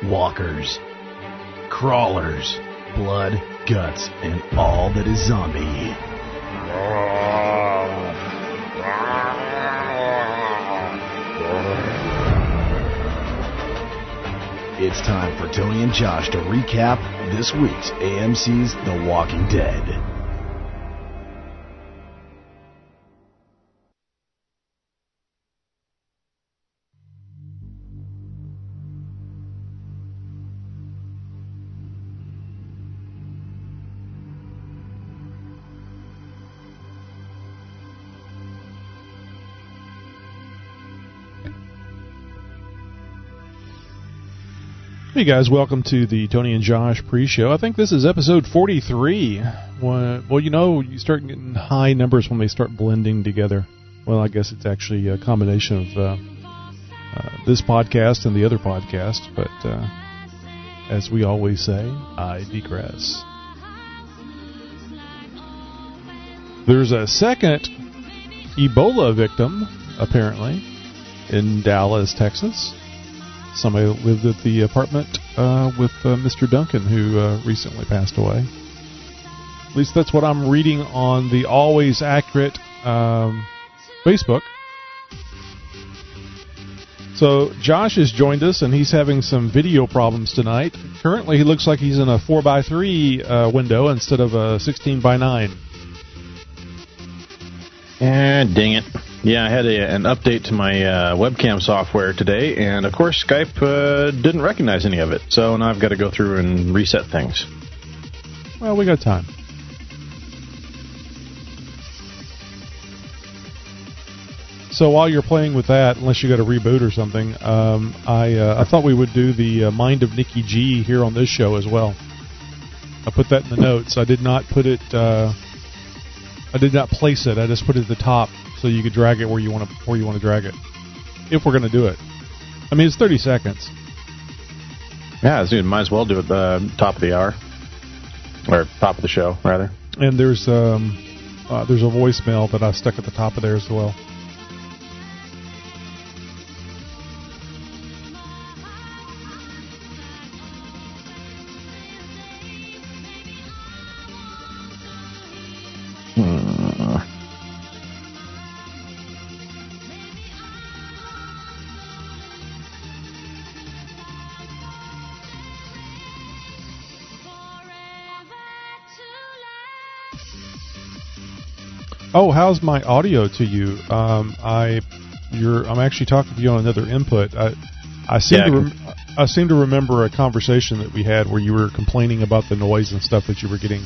walkers, crawlers, blood, guts, and all that is zombie. It's time for Tony and Josh to recap this week's AMC's The Walking Dead. Hey guys, welcome to the Tony and Josh pre-show. I think this is episode 43. Well, you know, you start getting high numbers when they start blending together. Well, I guess it's actually a combination of this podcast and the other podcast, but as we always say, I digress. There's a second Ebola victim, apparently, in Dallas, Texas. Somebody lived at the apartment with Mr. Duncan, who recently passed away. At least that's what I'm reading on the Always Accurate Facebook. So Josh has joined us, and he's having some video problems tonight. Currently, he looks like he's in a 4x3 window instead of a 16x9. Dang it. Yeah, I had an update to my webcam software today, and of course Skype didn't recognize any of it, so now I've got to go through and reset things. Well, we got time. So while you're playing with that, unless you got to reboot or something, I thought we would do the Mind of Nikki G here on this show as well. I put that in the notes. I did not put it... I did not place it. I just put it at the top so you could drag it where you want to drag it. If we're going to do it. I mean, it's 30 seconds. Yeah, dude, might as well do it top of the hour. Or top of the show, rather. And there's a voicemail that I stuck at the top of there as well. Oh, how's my audio to you? I'm actually talking to you on another input. I seem to remember a conversation that we had where you were complaining about the noise and stuff that you were getting,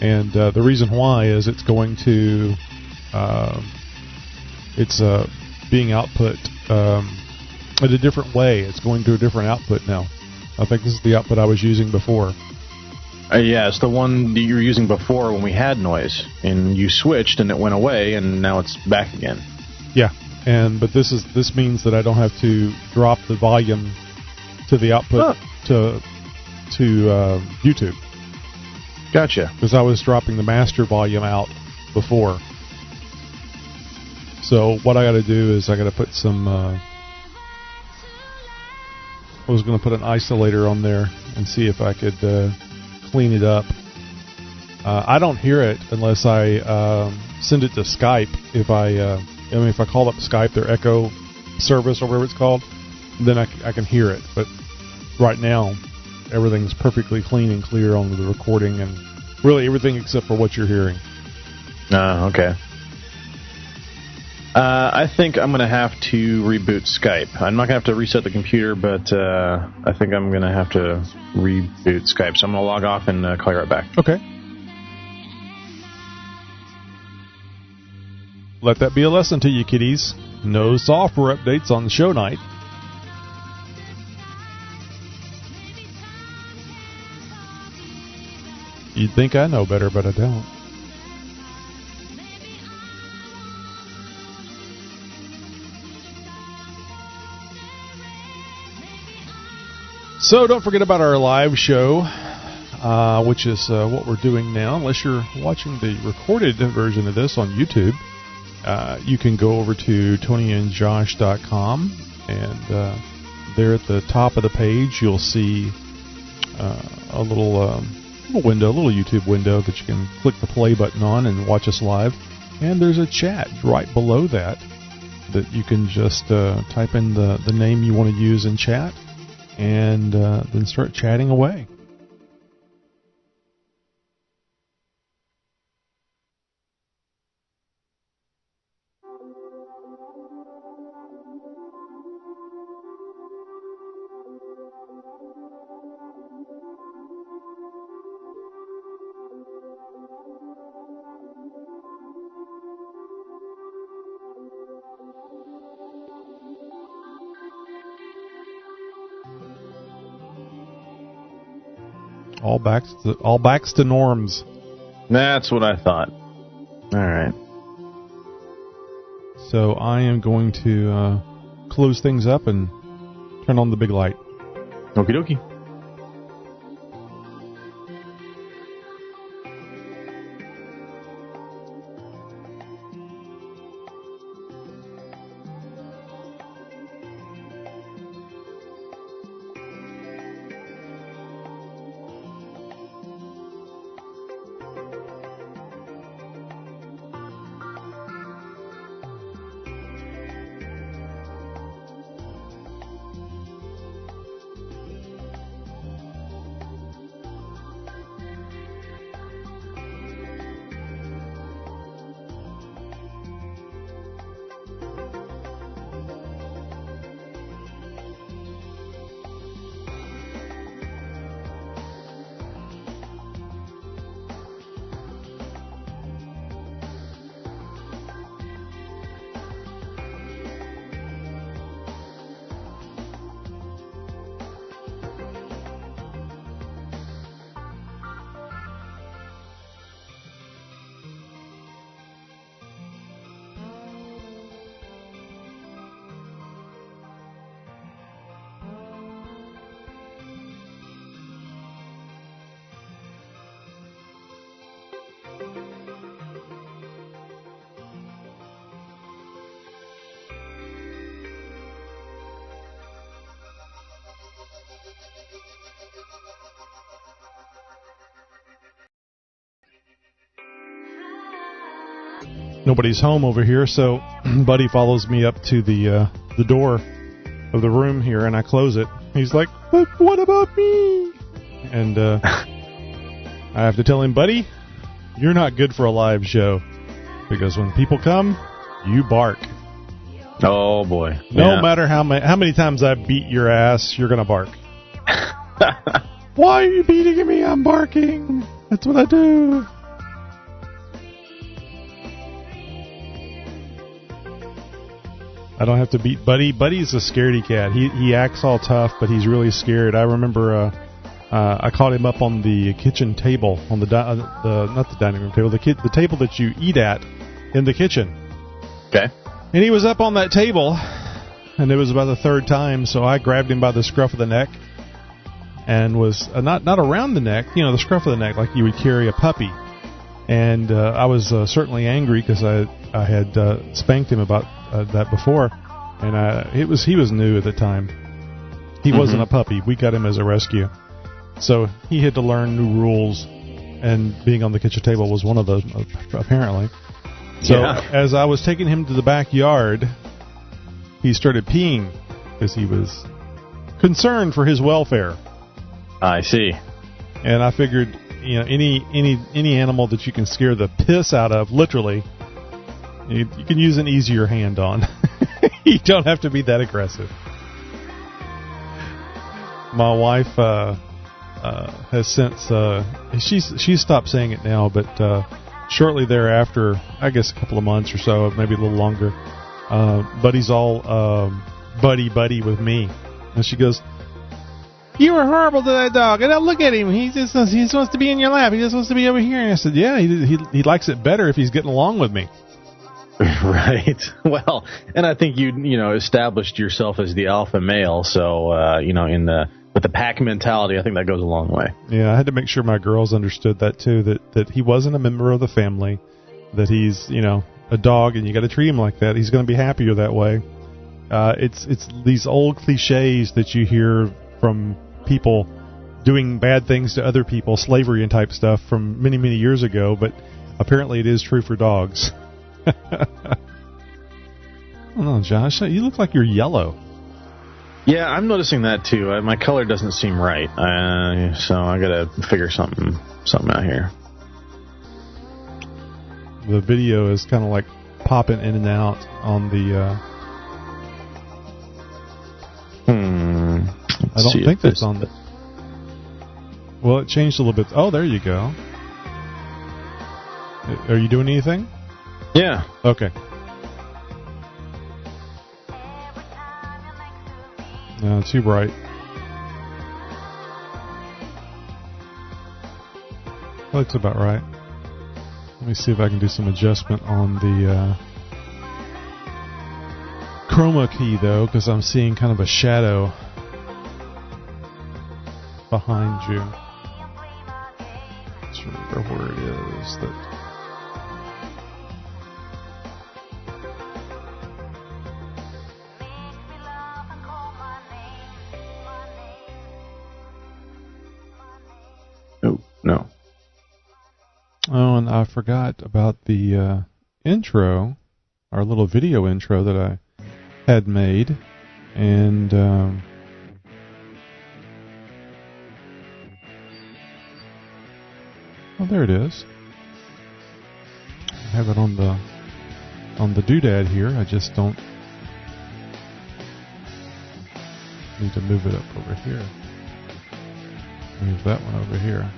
and the reason why is it's going to being output in a different way. It's going to a different output now. I think this is the output I was using before. Yeah, it's the one that you were using before when we had noise, and you switched and it went away, and now it's back again. Yeah, but this means that I don't have to drop the volume to the output to YouTube. Gotcha. Because I was dropping the master volume out before. So what I got to do is I got to put some. I was going to put an isolator on there and see if I could. Clean it up. I don't hear it unless I send it to Skype. If I call up Skype, their Echo service or whatever it's called, then I can hear it. But right now, everything's perfectly clean and clear on the recording, and really everything except for what you're hearing. Okay. I think I'm going to have to reboot Skype. I'm not going to have to reset the computer, but I think I'm going to have to reboot Skype. So I'm going to log off and call you right back. Okay. Let that be a lesson to you, kiddies. No software updates on the show night. You'd think I know better, but I don't. So don't forget about our live show, which is what we're doing now. Unless you're watching the recorded version of this on YouTube, you can go over to TonyandJosh.com and there at the top of the page, you'll see a little window, a little YouTube window that you can click the play button on and watch us live. And there's a chat right below that you can just type in the name you want to use in chat and then start chatting away. All backs to norms. That's what I thought. All right. So I am going to close things up and turn on the big light. Okie dokie. Nobody's home over here, so Buddy follows me up to the door of the room here, and I close it. He's like, "But what about me?" And I have to tell him, "Buddy, you're not good for a live show, because when people come, you bark. Oh boy! No matter how many times I beat your ass, you're gonna bark." "Why are you beating me? I'm barking. That's what I do." I don't have to beat Buddy. Buddy's a scaredy cat. He acts all tough, but he's really scared. I remember I caught him up on the kitchen table, on the not the dining room table, the table that you eat at in the kitchen. Okay. And he was up on that table, and it was about the third time, so I grabbed him by the scruff of the neck, and was not around the neck, the scruff of the neck, like you would carry a puppy. And I was certainly angry because I had spanked him about that before, and he was new at the time. He wasn't a puppy. We got him as a rescue, so he had to learn new rules, and being on the kitchen table was one of those, apparently. So as I was taking him to the backyard, he started peeing because he was concerned for his welfare. I see. And I figured, any animal that you can scare the piss out of, literally, you can use an easier hand on. You don't have to be that aggressive. My wife has since she's stopped saying it now, but shortly thereafter, I guess a couple of months or so, maybe a little longer, Buddy's all buddy with me, and she goes, "You were horrible to that dog, and now look at him. He wants to be in your lap. He just wants to be over here." And I said, "Yeah, he likes it better if he's getting along with me." Right. Well, and I think you established yourself as the alpha male, so with the pack mentality, I think that goes a long way. Yeah, I had to make sure my girls understood that too, that he wasn't a member of the family, that he's a dog, and you got to treat him like that. He's going to be happier that way. It's these old cliches that you hear from people doing bad things to other people, slavery and type stuff from many, many years ago, but apparently it is true for dogs. I don't know, Josh, you look like you're yellow. Yeah, I'm noticing that too. My color doesn't seem right, so I gotta figure something out here. The video is kind of like popping in and out on the... I don't think that's on the... Well, it changed a little bit. Oh, there you go. Are you doing anything? Yeah. Okay. No, too bright. That looks about right. Let me see if I can do some adjustment on the chroma key, though, because I'm seeing kind of a shadow behind you. Let's remember where it is that... No. Oh, and I forgot about the intro, our little video intro that I had made, and oh, there it is. I have it on the doodad here. I just don't need to move it up over here. Move that one over here.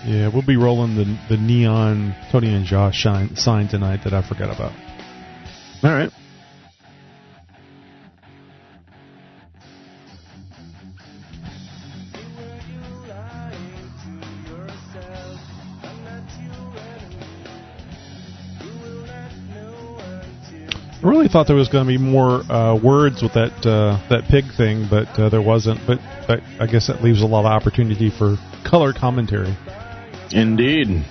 Yeah, we'll be rolling the neon Tony and Josh sign tonight that I forgot about. All right. I really thought there was going to be more words with that pig thing, but there wasn't. But I guess that leaves a lot of opportunity for color commentary. Indeed.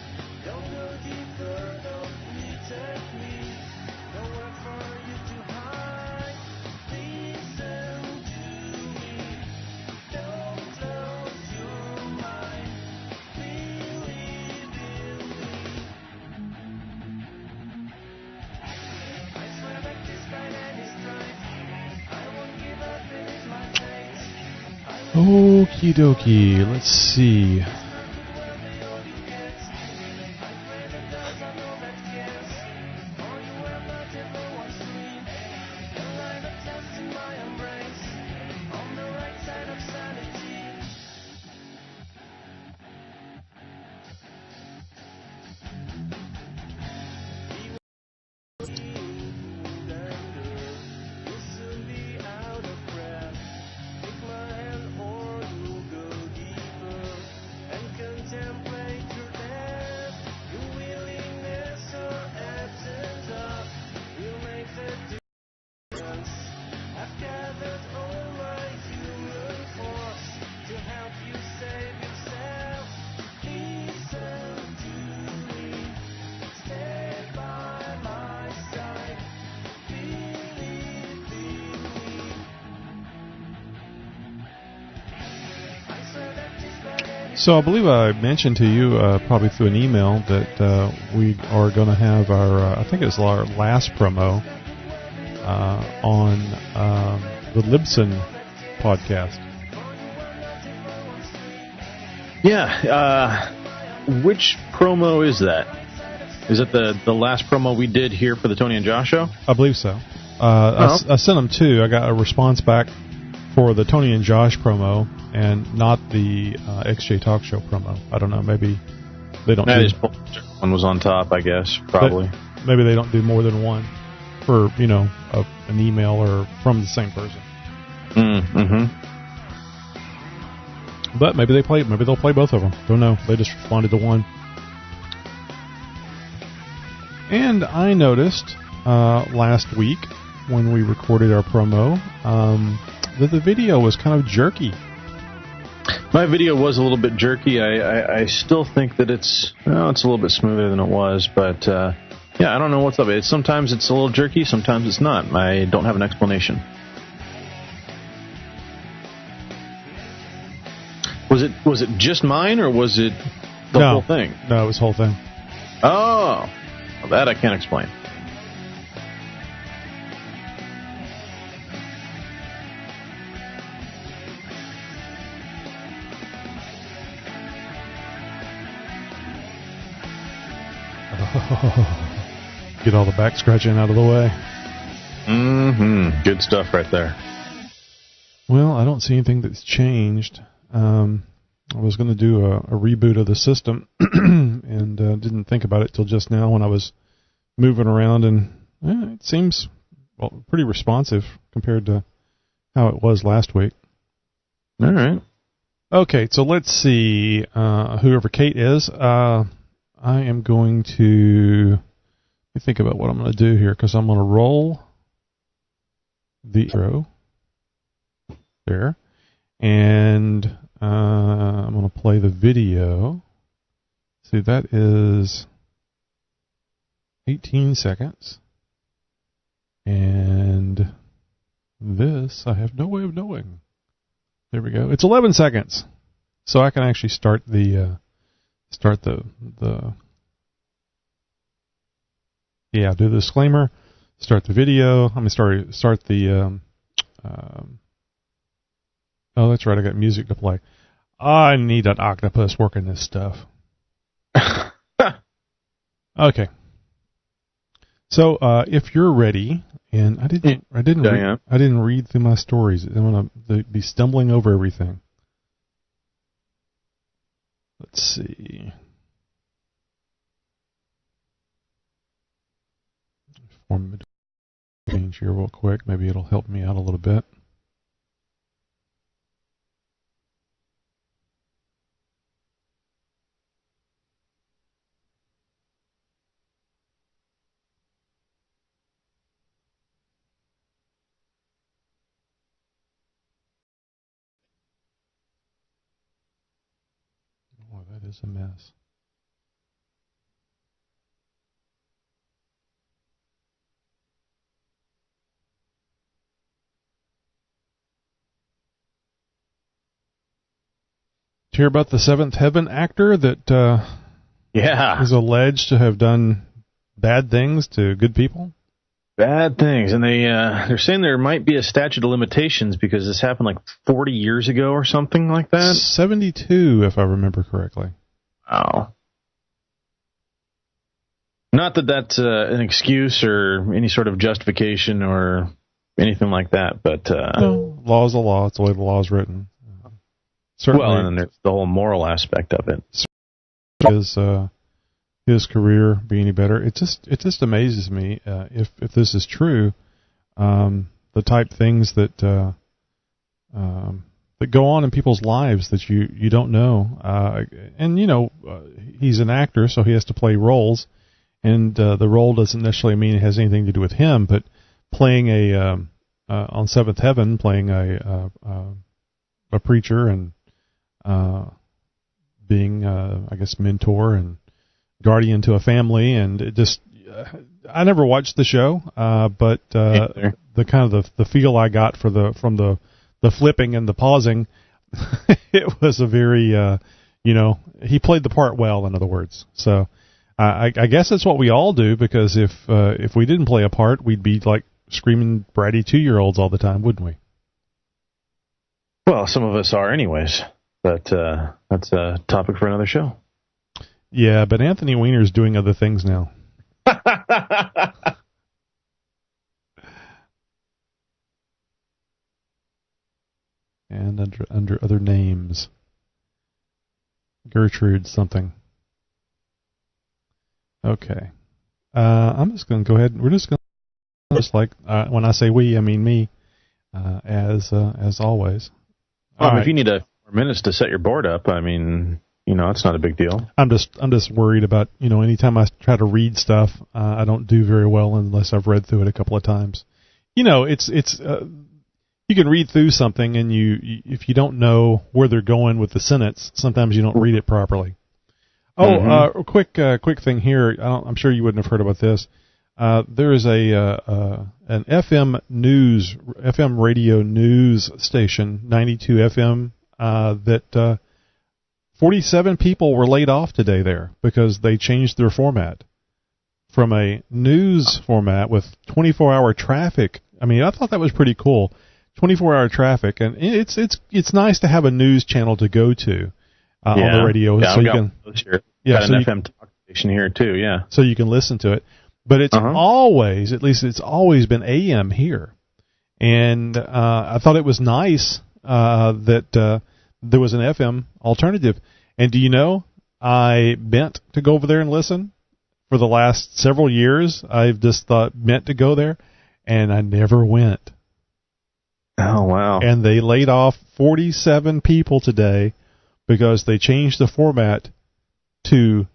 Okie dokie, let's see. So I believe I mentioned to you probably through an email that we are going to have our, I think it's our last promo on the Libsyn podcast. Yeah. Which promo is that? Is it the last promo we did here for the Tony and Josh show? I believe so. I sent them two. I got a response back for the Tony and Josh promo and not the XJ Talk Show promo. I don't know. Maybe they don't. One was on top, I guess. Probably. Maybe they don't do more than one for an email or from the same person. Mm-hmm. But maybe they'll play both of them. Don't know. They just responded to one. And I noticed last week when we recorded our promo that the video was kind of jerky. My video was a little bit jerky. I still think that it's a little bit smoother than it was, but I don't know what's up. Sometimes it's a little jerky, sometimes it's not. I don't have an explanation. Was it just mine, or was it the whole thing? No, it was the whole thing. Oh, well, that I can't explain. Get all the back scratching out of the way. Mm-hmm. Good stuff right there. Well, I don't see anything that's changed. I was going to do a reboot of the system and didn't think about it till just now when I was moving around, and it seems pretty responsive compared to how it was last week. All right. Okay, so let's see. Whoever Kate is, I am going to let me think about what I'm going to do here, because I'm going to roll the intro there, and I'm going to play the video. See, that is 18 seconds. And this, I have no way of knowing. There we go. It's 11 seconds. So I can actually start the do the disclaimer, start the video. I'm going to start the oh, that's right, I got music to play. I need an octopus working this stuff. Okay. So, if you're ready, and I didn't read through my stories. I'm going to be stumbling over everything. Let's see. Form change here real quick. Maybe it'll help me out a little bit. Boy, that is a mess. Did you hear about the Seventh Heaven actor that is alleged to have done bad things to good people? Bad things, and they're saying there might be a statute of limitations because this happened like 40 years ago or something like that. 72, if I remember correctly. Oh. Not that that's an excuse or any sort of justification or anything like that, but... no, law is the law. It's the way the law is written. Certainly, well, and then there's the whole moral aspect of it. His career be any better? It just amazes me if this is true, the type things that go on in people's lives that you don't know. And he's an actor, so he has to play roles, and the role doesn't necessarily mean it has anything to do with him. But playing on Seventh Heaven, playing a preacher and being I guess mentor and guardian to a family, and it just I never watched the show, but the kind of the feel I got from the flipping and the pausing, it was a very he played the part well, in other words. So I guess that's what we all do, because if we didn't play a part, we'd be like screaming bratty 2-year-olds all the time, wouldn't we? Well, some of us are anyways, but that's a topic for another show. Yeah, but Anthony Weiner's doing other things now. find under other names. Gertrude something. Okay. I'm just going to go ahead. We're just going to, just like when I say we, I mean me, as always. If you need a few more minutes to set your board up, I mean, it's not a big deal. I'm just worried about, anytime I try to read stuff, I don't do very well unless I've read through it a couple of times. It's you can read through something, and if you don't know where they're going with the sentence, sometimes you don't read it properly. A quick thing here. I'm sure you wouldn't have heard about this. There is an FM radio news station, 92 FM, that 47 people were laid off today there because they changed their format from a news format with 24-hour traffic. I mean, I thought that was pretty cool. 24-hour traffic, and it's nice to have a news channel to go to on the radio, so you can got an FM talk station here too, so you can listen to it. But it's always been AM here, and I thought it was nice that there was an FM alternative. And do you know, I meant to go over there and listen for the last several years. I've just meant to go there, and I never went. Oh, wow. And they laid off 47 people today because they changed the format to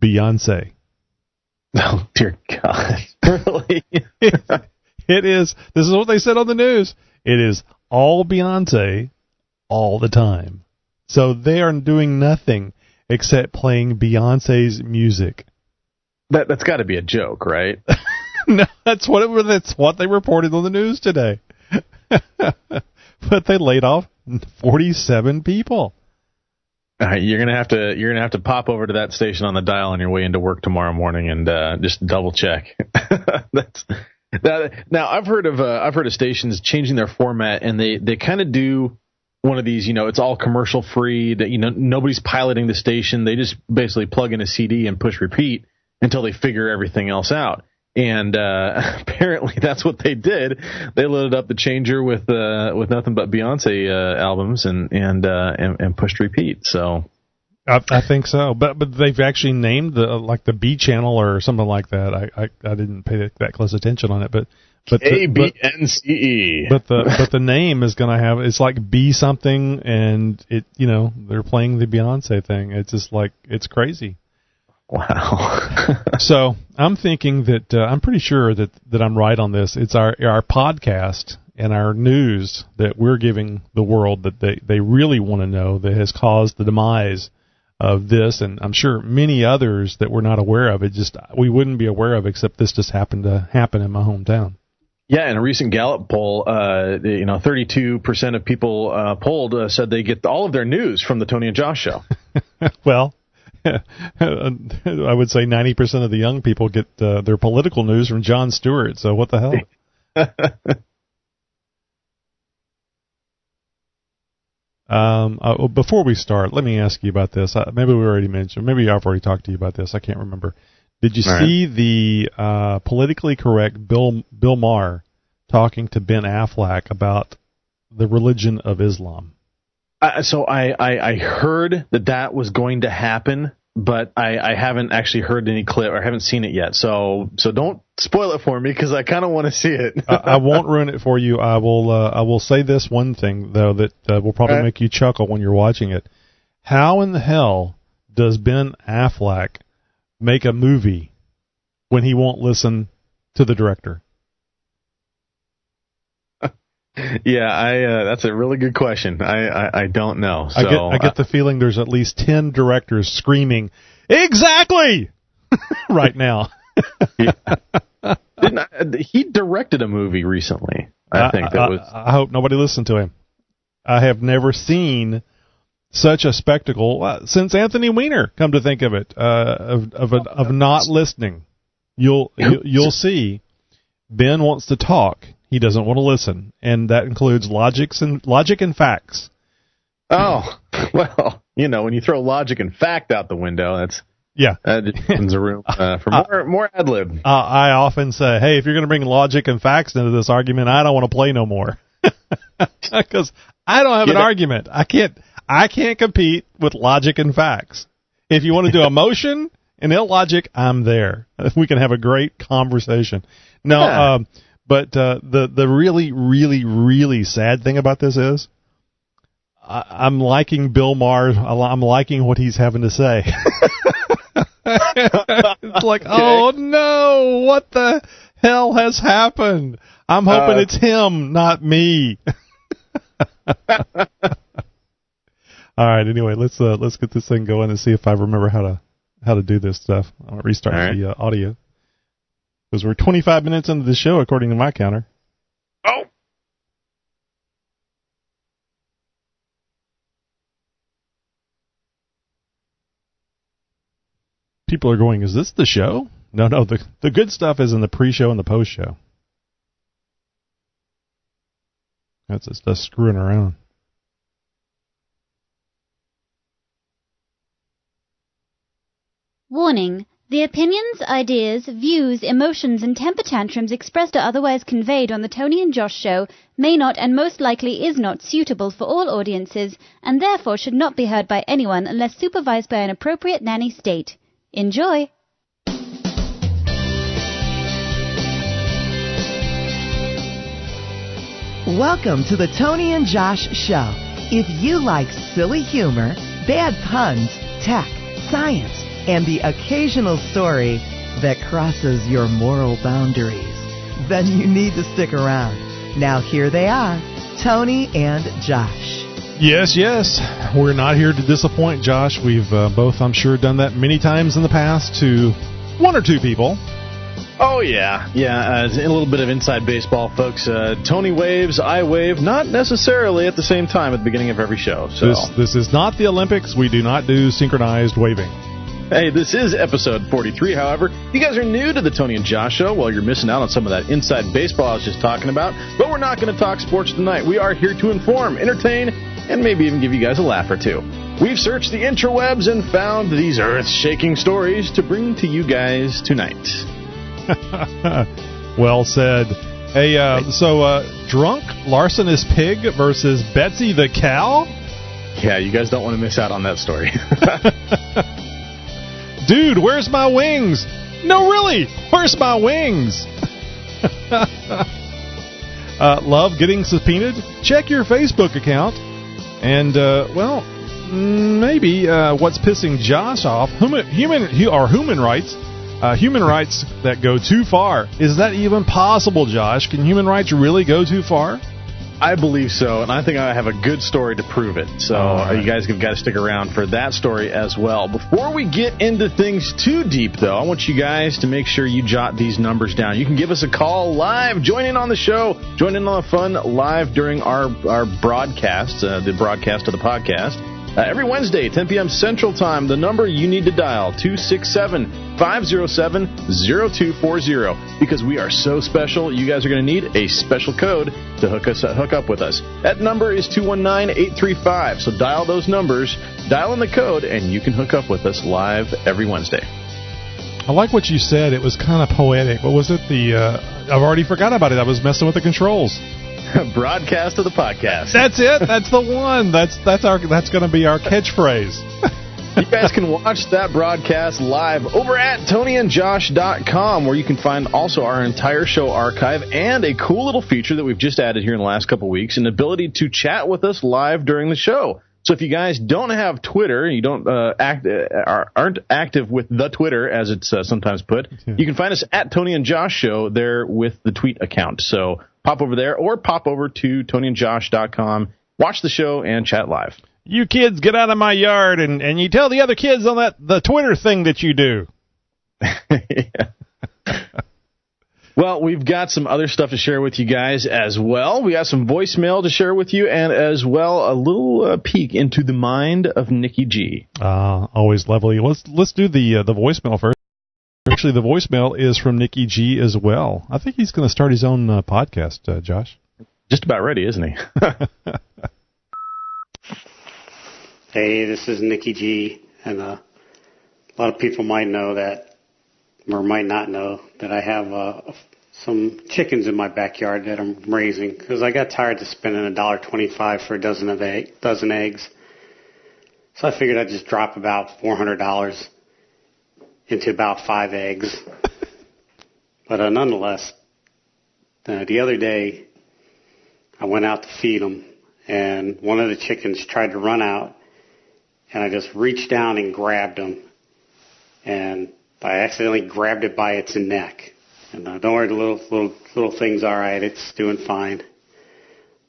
Beyonce. Oh, dear God. Really? It is. This is what they said on the news. It is all Beyonce all the time. So they are doing nothing except playing Beyonce's music. That's got to be a joke, right? No, that's what they reported on the news today. But they laid off 47 people. You're gonna have to pop over to that station on the dial on your way into work tomorrow morning and just double check. Now I've heard of stations changing their format, and they kind of do one of these. It's all commercial free. That nobody's piloting the station. They just basically plug in a CD and push repeat until they figure everything else out. And apparently that's what they did. They loaded up the changer with nothing but Beyonce albums and pushed repeat. So I think so. But they've actually named the B channel or something like that. I didn't pay that close attention on it, but ABNCE. But the name is going to have, it's like B something, and they're playing the Beyonce thing. It's just like, it's crazy. Wow. So I'm thinking that I'm pretty sure that I'm right on this. It's our podcast and our news that we're giving the world that they really want to know that has caused the demise of this, and I'm sure many others that we're not aware of. We wouldn't be aware of except this just happened to happen in my hometown. Yeah, in a recent Gallup poll, 32% of people polled said they get all of their news from the Tony and Josh show. Well, I would say 90% of the young people get their political news from Jon Stewart, so what the hell? Before we start, let me ask you about this. Maybe we already mentioned, maybe I've already talked to you about this. I can't remember. Did you see the politically correct Bill Maher talking to Ben Affleck about the religion of Islam? So I heard that was going to happen, but I haven't actually heard any clip or haven't seen it yet. So don't spoil it for me because I kind of want to see it. I won't ruin it for you. I will say this one thing though that will probably make you chuckle when you're watching it. How in the hell does Ben Affleck make a movie when he won't listen to the director? Yeah, that's a really good question. I don't know. So, I get the feeling there's at least 10 directors screaming, exactly, right now. He directed a movie recently. I hope nobody listened to him. I have never seen such a spectacle since Anthony Weiner. Come to think of it, of not listening. You'll see. Ben wants to talk. He doesn't want to listen, and that includes logic and facts. Oh, well, when you throw logic and fact out the window, that just opens a room for more ad lib. I often say, hey, if you're going to bring logic and facts into this argument, I don't want to play no more. Because I don't have an argument. I can't compete with logic and facts. If you want to do emotion and illogic, I'm there. We can have a great conversation. No, but the really, really, really sad thing about this is I'm liking Bill Maher. I'm liking what he's having to say. It's like, oh no, what the hell has happened? I'm hoping it's him, not me. All right. Anyway, let's get this thing going and see if I remember how to do this stuff. I'll restart the audio because we're 25 minutes into the show according to my counter. Oh. People are going, is this the show? No, the good stuff is in the pre-show and the post-show. That's just us screwing around. Warning. The opinions, ideas, views, emotions, and temper tantrums expressed or otherwise conveyed on the Tony and Josh Show may not and most likely is not suitable for all audiences and therefore should not be heard by anyone unless supervised by an appropriate nanny state. Enjoy! Welcome to the Tony and Josh Show. If you like silly humor, bad puns, tech, science, and the occasional story that crosses your moral boundaries, then you need to stick around. Now here they are, Tony and Josh. Yes. We're not here to disappoint, Josh. We've both, I'm sure, done that many times in the past to one or two people. Oh, yeah. A little bit of inside baseball, folks. Tony waves, I wave, not necessarily at the same time at the beginning of every show. So This is not the Olympics. We do not do synchronized waving. Hey, this is episode 43, however. You guys are new to the Tony and Josh Show. Well, you're missing out on some of that inside baseball I was just talking about. But we're not going to talk sports tonight. We are here to inform, entertain, and maybe even give you guys a laugh or two. We've searched the interwebs and found these earth-shaking stories to bring to you guys tonight. Well said. Hey, so drunk larcenous pig versus Betsy the cow? Yeah, you guys don't want to miss out on that story. Dude, where's my wings? No, really, where's my wings? Love getting subpoenaed? Check your Facebook account. And, maybe what's pissing Josh off, human rights. Human rights that go too far. Is that even possible, Josh? Can human rights really go too far? I believe so, and I think I have a good story to prove it. So You guys have got to stick around for that story as well. Before we get into things too deep, though, I want you guys to make sure you jot these numbers down. You can give us a call live, join in on the show, join in on the fun live during our broadcast, the broadcast of the podcast. Every Wednesday, 10 p.m. Central Time, the number you need to dial, 267-507-0240. Because we are so special, you guys are going to need a special code to hook up with us. That number is 219-835. So dial those numbers, dial in the code, and you can hook up with us live every Wednesday. I like what you said. It was kind of poetic. What was it? I've already forgot about it. I was messing with the controls. Broadcast of the podcast. That's it. That's the one. That's going to be our catchphrase. You guys can watch that broadcast live over at TonyandJosh.com, where you can find also our entire show archive and a cool little feature that we've just added here in the last couple of weeks, an ability to chat with us live during the show. So if you guys don't have Twitter, you don't aren't active with the Twitter, as it's sometimes put, you can find us at Tony and Josh Show there with the tweet account. So pop over there or pop over to TonyandJosh.com, watch the show, and chat live. You kids get out of my yard, and you tell the other kids on the Twitter thing that you do. Yeah. Well, we've got some other stuff to share with you guys as well. We got some voicemail to share with you, and as well a little peek into the mind of Nikki G. Always lovely. Let's do the voicemail first. Actually, the voicemail is from Nikki G as well. I think he's going to start his own podcast, Josh. Just about ready, isn't he? Hey, this is Nikki G, and a lot of people might know that, or might not know, that I have some chickens in my backyard that I'm raising because I got tired of spending $1.25 for a dozen eggs. So I figured I'd just drop about $400 into about 5 eggs. But nonetheless, the other day I went out to feed them, and one of the chickens tried to run out, and I just reached down and grabbed him, and I accidentally grabbed it by its neck. And don't worry, the little thing's all right. It's doing fine.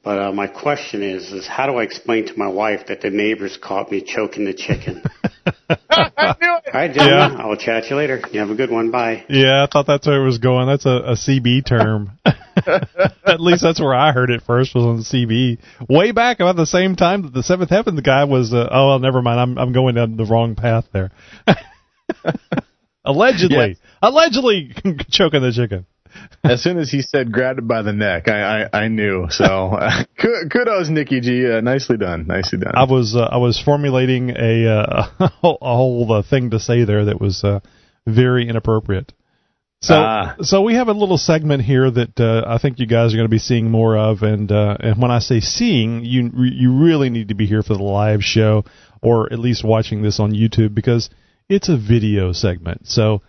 But my question is how do I explain to my wife that the neighbors caught me choking the chicken? I knew it. All right, gentlemen, I'll chat you later. You have a good one. Bye. Yeah, I thought that's where it was going. That's a CB term. At least that's where I heard it first, was on the CB. Way back about the same time that the Seventh Heaven guy was, never mind. I'm going down the wrong path there. Allegedly choking the chicken. As soon as he said grabbed it by the neck, I knew. So kudos, Nikki G. Nicely done. I was formulating a whole thing to say there that was very inappropriate. So we have a little segment here that I think you guys are going to be seeing more of, and when I say seeing, you really need to be here for the live show, or at least watching this on YouTube, because it's a video segment. So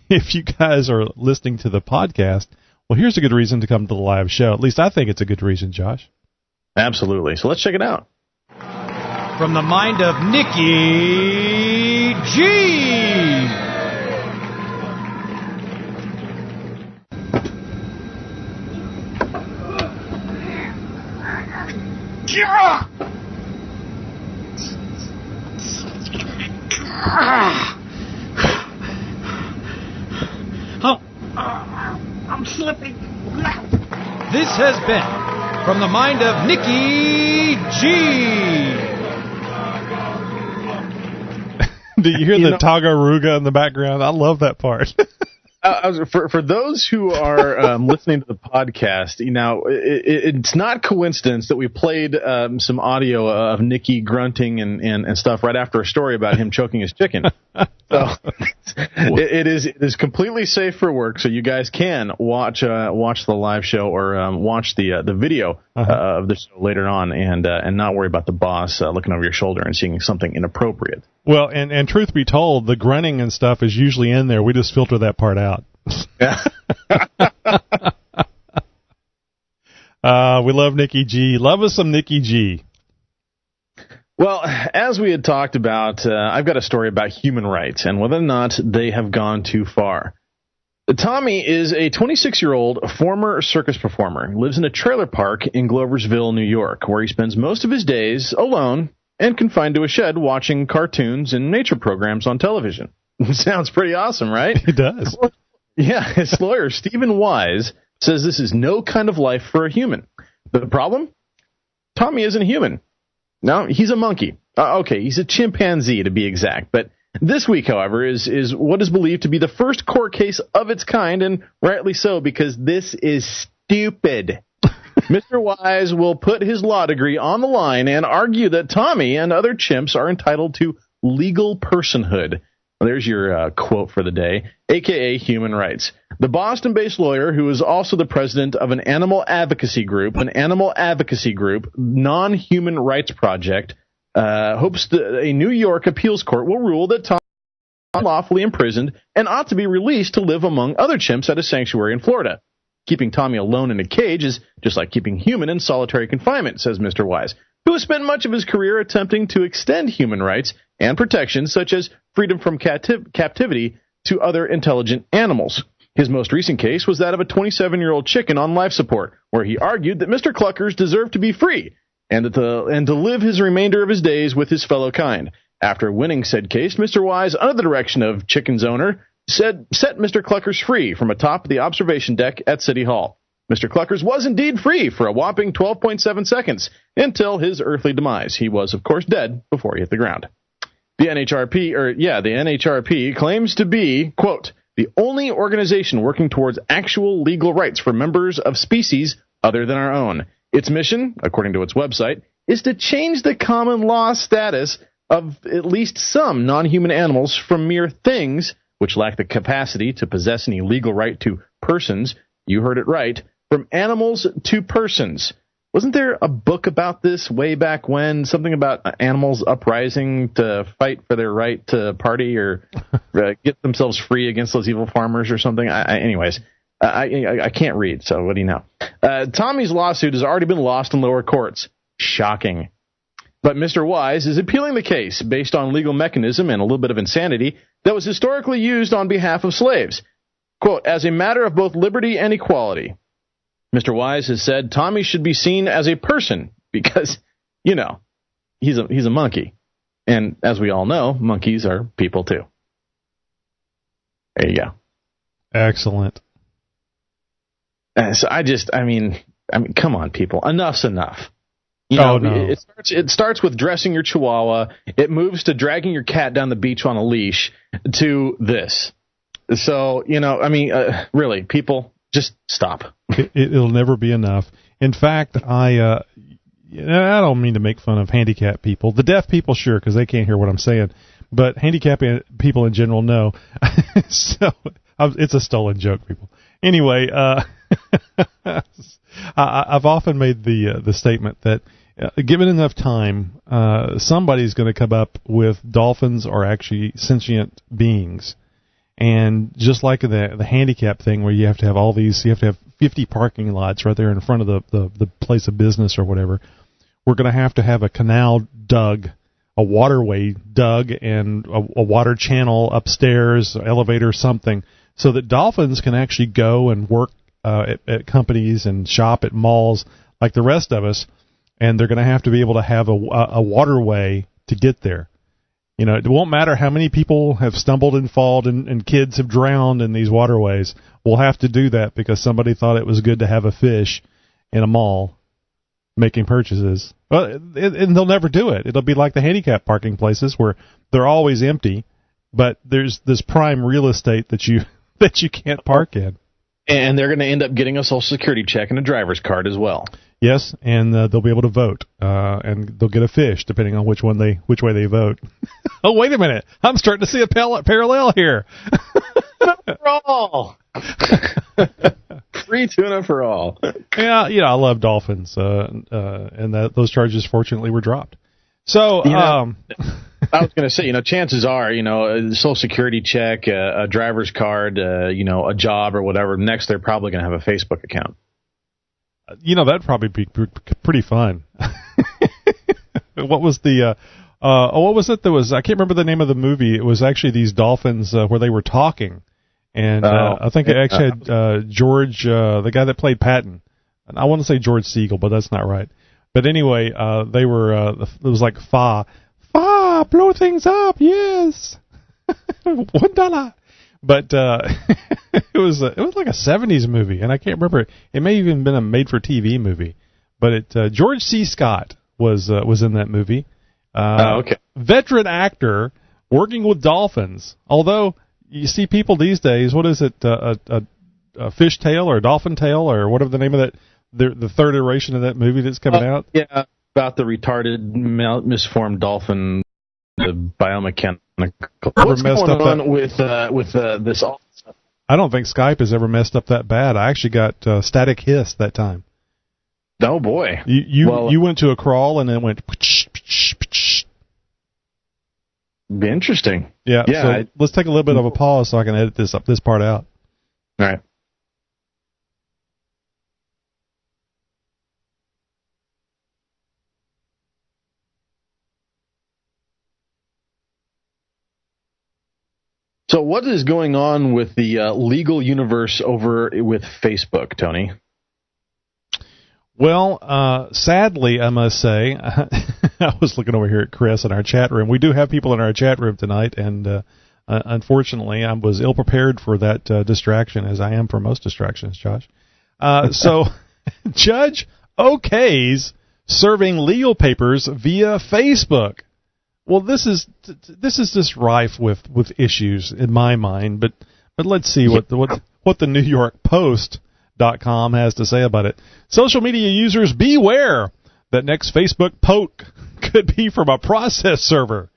if you guys are listening to the podcast, well, here's a good reason to come to the live show. At least I think it's a good reason, Josh. Absolutely. So let's check it out. From the mind of Nikki G. I'm slipping. This has been From the Mind of Nikki G. Do you hear the Tagaruga in the background? I love that part. For those who are listening to the podcast, it's not coincidence that we played some audio of Nikki grunting and stuff right after a story about him choking his chicken. So it is completely safe for work. So you guys can watch the live show or watch the video of the show later on, and not worry about the boss looking over your shoulder and seeing something inappropriate. Well, and truth be told, the grunting and stuff is usually in there. We just filter that part out. Yeah. We love Nikki G. Love us some Nikki G. Well, as we had talked about, I've got a story about human rights and whether or not they have gone too far. Tommy is a 26-year-old former circus performer. He lives in a trailer park in Gloversville, New York, where he spends most of his days alone and confined to a shed watching cartoons and nature programs on television. Sounds pretty awesome, right? It does. Yeah, his lawyer, Stephen Wise, says this is no kind of life for a human. The problem? Tommy isn't a human. No, he's a monkey. Okay, he's a chimpanzee to be exact. But this week, however, is what is believed to be the first court case of its kind, and rightly so, because this is stupid. Mr. Wise will put his law degree on the line and argue that Tommy and other chimps are entitled to legal personhood. Well, there's your quote for the day, a.k.a. human rights. The Boston-based lawyer, who is also the president of an animal advocacy group, Non-Human Rights Project, hopes that a New York appeals court will rule that Tommy is unlawfully imprisoned and ought to be released to live among other chimps at a sanctuary in Florida. Keeping Tommy alone in a cage is just like keeping human in solitary confinement, says Mr. Wise, who has spent much of his career attempting to extend human rights and protections such as freedom from captivity to other intelligent animals. His most recent case was that of a 27-year-old chicken on life support, where he argued that Mr. Cluckers deserved to be free and to live his remainder of his days with his fellow kind. After winning said case, Mr. Wise, under the direction of Chicken's owner, set Mr. Cluckers free from atop the observation deck at City Hall. Mr. Cluckers was indeed free for a whopping 12.7 seconds until his earthly demise. He was, of course, dead before he hit the ground. The NHRP claims to be, quote, the only organization working towards actual legal rights for members of species other than our own. Its mission, according to its website, is to change the common law status of at least some non-human animals from mere things, which lack the capacity to possess any legal right to persons, you heard it right, from animals to persons. Wasn't there a book about this way back when? Something about animals uprising to fight for their right to party or get themselves free against those evil farmers or something? Anyways, I can't read, so what do you know? Tommy's lawsuit has already been lost in lower courts. Shocking. But Mr. Wise is appealing the case based on legal mechanism and a little bit of insanity that was historically used on behalf of slaves. Quote, as a matter of both liberty and equality. Mr. Wise has said Tommy should be seen as a person because, you know, he's a monkey. And as we all know, monkeys are people too. There you go. Excellent. So I mean, come on, people. Enough's enough. You know, no. It starts with dressing your chihuahua. It moves to dragging your cat down the beach on a leash to this. So, you know, I mean, really, people, just stop. It'll never be enough. In fact, I don't mean to make fun of handicapped people. The deaf people, sure, because they can't hear what I'm saying. But handicapped people in general, no. So it's a stolen joke, people. Anyway, I've often made the statement that given enough time, somebody's going to come up with dolphins are actually sentient beings. And just like the handicap thing where you have to have all these, you have to have 50 parking lots right there in front of the place of business or whatever, we're going to have a canal dug, a waterway dug, and a water channel upstairs, elevator, something, so that dolphins can actually go and work at companies and shop at malls like the rest of us, and they're going to have to be able to have a waterway to get there. You know, it won't matter how many people have stumbled and fallen and kids have drowned in these waterways. We'll have to do that because somebody thought it was good to have a fish in a mall making purchases. Well, and they'll never do it. It'll be like the handicap parking places where they're always empty, but there's this prime real estate that you can't park in. And they're going to end up getting a Social Security check and a driver's card as well. Yes, and they'll be able to vote, and they'll get a fish depending on which way they vote. Oh, wait a minute! I'm starting to see a parallel here. For all, free tuna for all. Yeah, I love dolphins, and those charges fortunately were dropped. So, I was going to say, chances are, a Social Security check, a driver's card, a job or whatever. Next, they're probably going to have a Facebook account. That'd probably be pretty fun. What was what was it? I can't remember the name of the movie. It was actually these dolphins where they were talking. And I think it actually had George, the guy that played Patton. And I want to say George Siegel, but that's not right. But anyway, they were, it was like Fa, blow things up, yes. $1. But it was like a 70s movie, and I can't remember. It may have even been a made-for-TV movie. But George C. Scott was in that movie. Okay. Veteran actor working with dolphins. Although you see people these days, what is it, a fish tail or a dolphin tail or whatever the name of that, the third iteration of that movie that's coming out? Yeah, about the retarded, misformed dolphin, the biomechanical. What's going on with this? I don't think Skype has ever messed up that bad. I actually got static hiss that time. Oh boy! You went to a crawl and then went. Interesting. Yeah. So let's take a little bit of a pause so I can edit this part out. All right. So what is going on with the legal universe over with Facebook, Tony? Well, sadly, I must say, I was looking over here at Chris in our chat room. We do have people in our chat room tonight, and unfortunately, I was ill-prepared for that distraction, as I am for most distractions, Josh. So, Judge okays serving legal papers via Facebook. Well, this is just rife with issues in my mind, but let's see what the New York Post.com has to say about it. Social media users beware that next Facebook poke could be from a process server.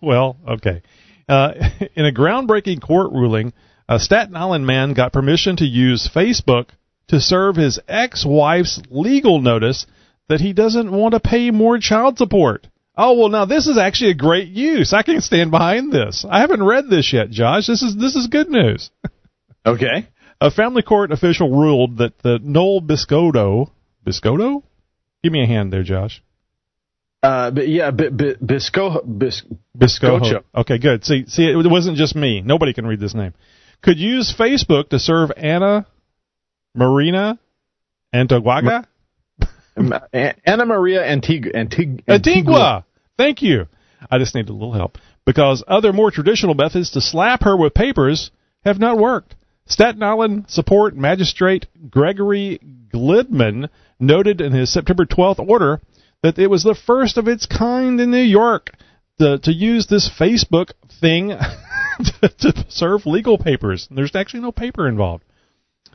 Well, okay. In a groundbreaking court ruling, a Staten Island man got permission to use Facebook to serve his ex-wife's legal notice that he doesn't want to pay more child support. Oh, well, now this is actually a great use. I can stand behind this. I haven't read this yet, Josh. This is good news. Okay. A family court official ruled that the Noel Biscotto? Give me a hand there, Josh. Biscocho. Okay, good. See, it wasn't just me. Nobody can read this name. Could use Facebook to serve Anna Marina Antigua? Anna Maria Antigua. Thank you. I just need a little help. Because other more traditional methods to slap her with papers have not worked. Staten Island Support Magistrate Gregory Glidman noted in his September 12th order that it was the first of its kind in New York to use this Facebook thing to serve legal papers. There's actually no paper involved.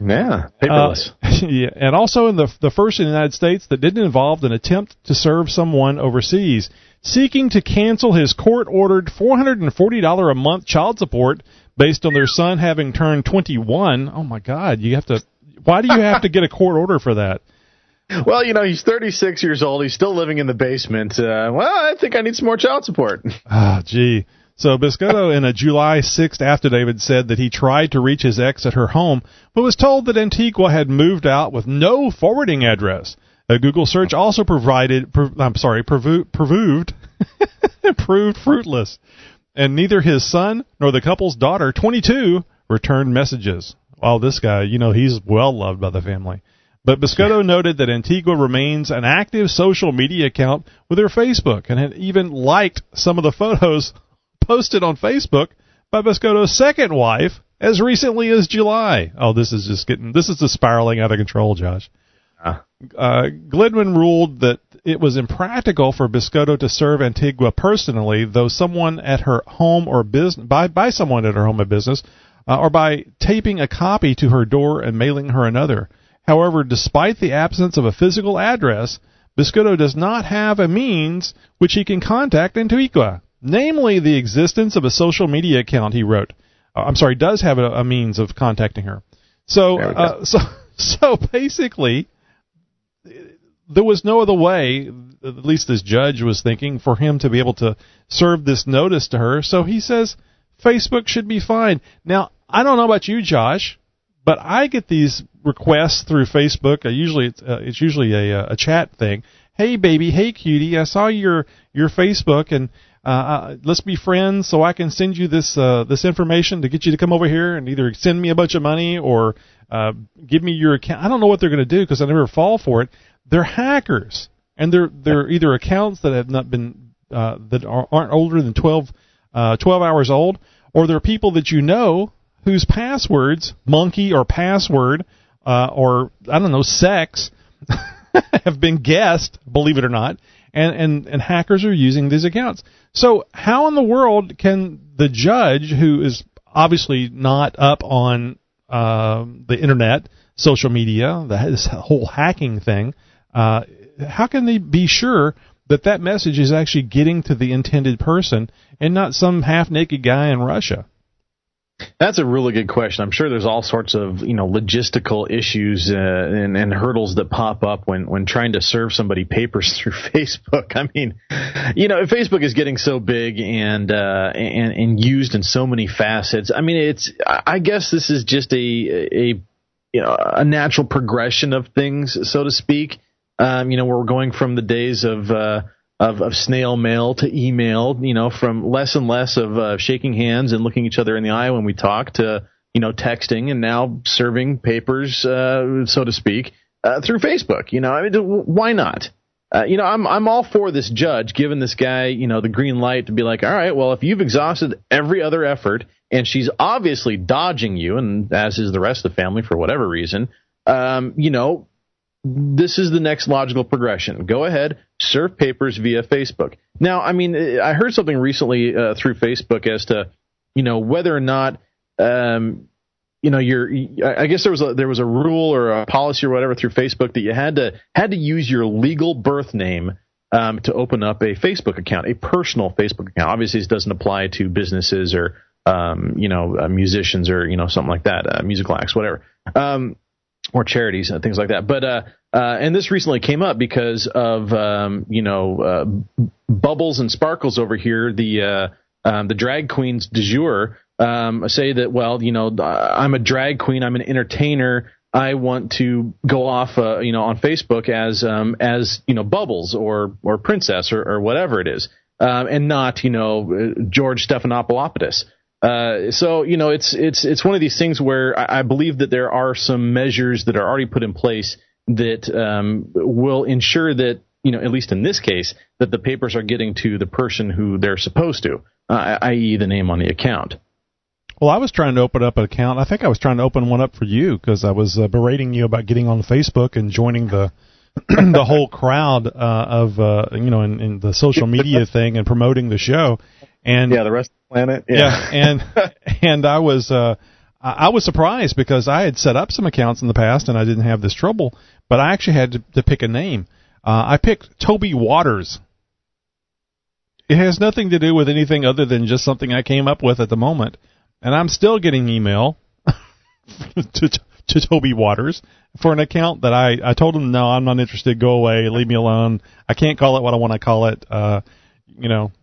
Yeah, paperless. Yeah, and also in the first in the United States that didn't involve an attempt to serve someone overseas. Seeking to cancel his court-ordered $440 a month child support based on their son having turned 21. Oh, my God. Why do you have to get a court order for that? Well, he's 36 years old. He's still living in the basement. I think I need some more child support. Ah, gee. So Biscotto, in a July 6th affidavit, said that he tried to reach his ex at her home, but was told that Antigua had moved out with no forwarding address. A Google search also proved fruitless, and neither his son nor the couple's daughter, 22, returned messages. Well, this guy, he's well loved by the family. But Biscotto noted that Antigua remains an active social media account with her Facebook and had even liked some of the photos posted on Facebook by Biscotto's second wife as recently as July. Oh, this is the spiraling out of control, Josh. Glidman ruled that it was impractical for Biscotto to serve Antigua personally, though someone at her home or business, by someone at her home or business, or by taping a copy to her door and mailing her another. However, despite the absence of a physical address, Biscotto does not have a means which he can contact Antigua, namely the existence of a social media account, he wrote. Does have a means of contacting her. So basically, there was no other way, at least this judge was thinking, for him to be able to serve this notice to her. So he says Facebook should be fine. Now, I don't know about you, Josh, but I get these requests through Facebook. It's usually a chat thing. Hey, baby. Hey, cutie. I saw your Facebook, and let's be friends so I can send you this information to get you to come over here and either send me a bunch of money or give me your account. I don't know what they're going to do because I never fall for it. They're hackers, and they're either accounts that have not been that aren't older than 12 hours old, or they're people that whose passwords, monkey or password, or I don't know, sex, have been guessed, believe it or not, and hackers are using these accounts. So how in the world can the judge, who is obviously not up on the internet, social media, this whole hacking thing, how can they be sure that message is actually getting to the intended person and not some half-naked guy in Russia? That's a really good question. I'm sure there's all sorts of logistical issues and hurdles that pop up when trying to serve somebody papers through Facebook. I mean, Facebook is getting so big and used in so many facets. I mean, I guess this is just a natural progression of things, so to speak. We're going from the days of snail mail to email, from less and less of shaking hands and looking each other in the eye when we talk to, texting, and now serving papers, so to speak, through Facebook. Why not? I'm all for this judge giving this guy, the green light to be like, all right, well, if you've exhausted every other effort and she's obviously dodging you, and as is the rest of the family for whatever reason, this is the next logical progression. Go ahead, serve papers via Facebook. Now, I mean, I heard something recently through Facebook as to, whether or not, I guess there was a rule or a policy or whatever through Facebook that you had to use your legal birth name to open up a Facebook account, a personal Facebook account. Obviously, this doesn't apply to businesses or musicians or something like that, musical acts, whatever. or charities and things like that. But and this recently came up because of Bubbles and Sparkles over here, the drag queens du jour, say that, well, I'm a drag queen, I'm an entertainer, I want to go off on Facebook as Bubbles or Princess or whatever it is, and not George Stephanopoulos. So it's one of these things where I believe that there are some measures that are already put in place that will ensure that, at least in this case, that the papers are getting to the person who they're supposed to, i.e. the name on the account. Well, I was trying to open up an account. I think I was trying to open one up for you because I was berating you about getting on Facebook and joining the the whole crowd of in the social media thing and promoting the show. And the rest of the planet. And I was surprised because I had set up some accounts in the past and I didn't have this trouble, but I actually had to pick a name. I picked Toby Waters. It has nothing to do with anything other than just something I came up with at the moment. And I'm still getting email to Toby Waters for an account that I told him, no, I'm not interested. Go away. Leave me alone. I can't call it what I want to call it.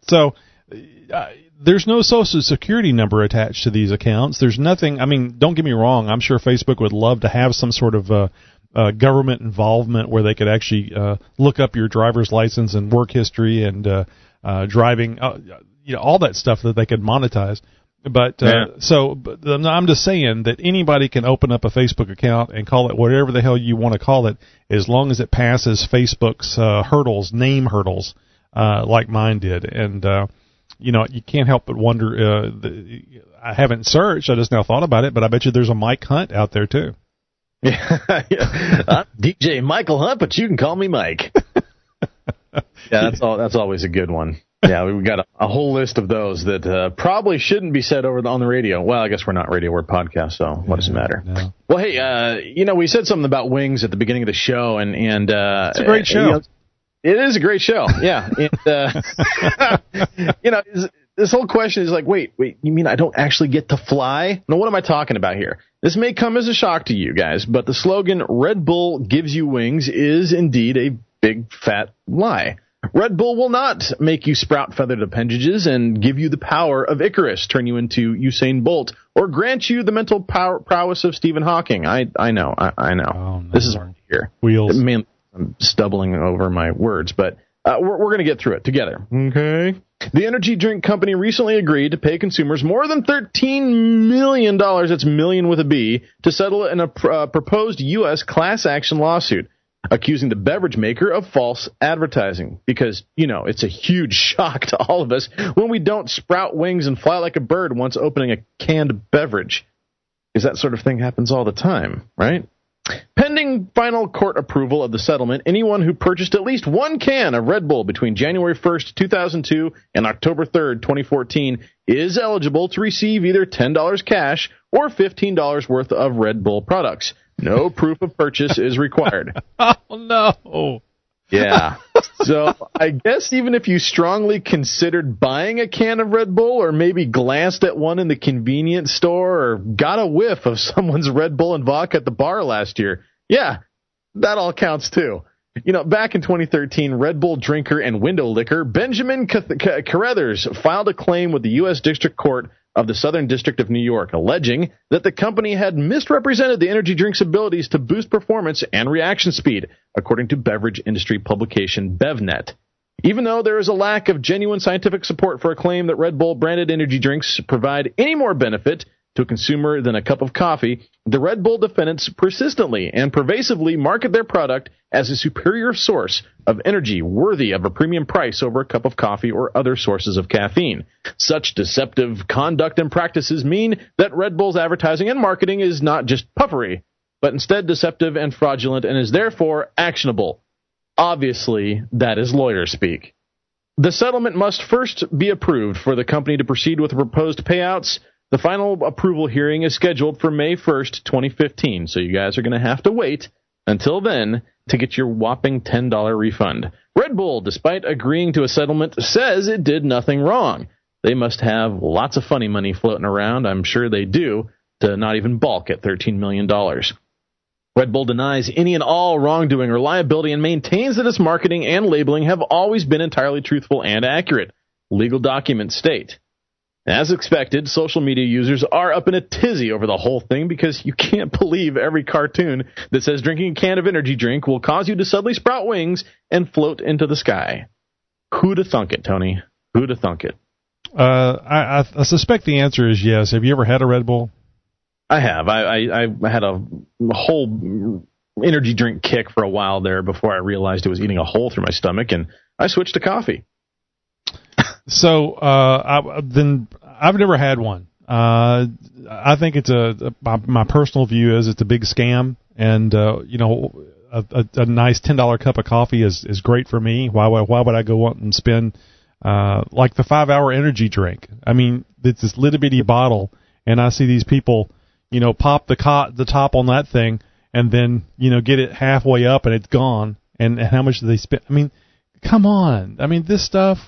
So there's no social security number attached to these accounts. There's nothing. I mean, don't get me wrong. I'm sure Facebook would love to have some sort of government involvement where they could actually look up your driver's license and work history and driving, all that stuff that they could monetize. But I'm just saying that anybody can open up a Facebook account and call it whatever the hell you want to call it, as long as it passes Facebook's name hurdles, like mine did. And you can't help but wonder. I haven't searched; I just now thought about it. But I bet you there's a Mike Hunt out there too. Yeah, I'm DJ Michael Hunt, but you can call me Mike. That's always a good one. Yeah, we've got a whole list of those that probably shouldn't be said on the radio. Well, I guess we're not radio, we're podcast, so what does it matter? No. Well, hey, we said something about wings at the beginning of the show, and it's a great show. It is a great show, yeah. And, this whole question is like, wait, you mean I don't actually get to fly? No, what am I talking about here? This may come as a shock to you guys, but the slogan, Red Bull gives you wings, is indeed a big, fat lie. Red Bull will not make you sprout feathered appendages and give you the power of Icarus, turn you into Usain Bolt, or grant you the mental prowess of Stephen Hawking. I know. Oh, no. This is hard to hear. Wheels. I'm stumbling over my words, but we're going to get through it together. Okay. The energy drink company recently agreed to pay consumers more than $13 million, that's million with a B, to settle in a proposed U.S. class action lawsuit, accusing the beverage maker of false advertising. Because, it's a huge shock to all of us when we don't sprout wings and fly like a bird once opening a canned beverage. Because that sort of thing happens all the time, right? Pending final court approval of the settlement, anyone who purchased at least one can of Red Bull between January 1st, 2002 and October 3rd, 2014 is eligible to receive either $10 cash or $15 worth of Red Bull products. No proof of purchase is required. Oh, no. Yeah. So I guess even if you strongly considered buying a can of Red Bull or maybe glanced at one in the convenience store or got a whiff of someone's Red Bull and vodka at the bar last year, yeah, that all counts too. Back in 2013, Red Bull drinker and window licker Benjamin Carruthers filed a claim with the U.S. District Court of the Southern District of New York, alleging that the company had misrepresented the energy drink's abilities to boost performance and reaction speed, according to beverage industry publication BevNet. Even though there is a lack of genuine scientific support for a claim that Red Bull branded energy drinks provide any more benefit to a consumer than a cup of coffee, the Red Bull defendants persistently and pervasively market their product as a superior source of energy worthy of a premium price over a cup of coffee or other sources of caffeine. Such deceptive conduct and practices mean that Red Bull's advertising and marketing is not just puffery, but instead deceptive and fraudulent and is therefore actionable. Obviously, that is lawyer speak. The settlement must first be approved for the company to proceed with the proposed payouts. The final approval hearing is scheduled for May 1st, 2015, so you guys are going to have to wait until then to get your whopping $10 refund. Red Bull, despite agreeing to a settlement, says it did nothing wrong. They must have lots of funny money floating around, I'm sure they do, to not even balk at $13 million. Red Bull denies any and all wrongdoing or liability and maintains that its marketing and labeling have always been entirely truthful and accurate. Legal documents state. As expected, social media users are up in a tizzy over the whole thing because you can't believe every cartoon that says drinking a can of energy drink will cause you to suddenly sprout wings and float into the sky. Who'da thunk it, Tony? Who'da thunk it? I suspect the answer is yes. Have you ever had a Red Bull? I have. I had a whole energy drink kick for a while there before I realized it was eating a hole through my stomach, and I switched to coffee. So I've never had one. I think it's my personal view is it's a big scam, and a nice $10 cup of coffee is great for me. Why would I go out and spend like the 5-hour energy drink? I mean, it's this little bitty bottle, and I see these people, pop the top on that thing, and then get it halfway up and it's gone. And how much do they spend? I mean, come on. I mean, this stuff.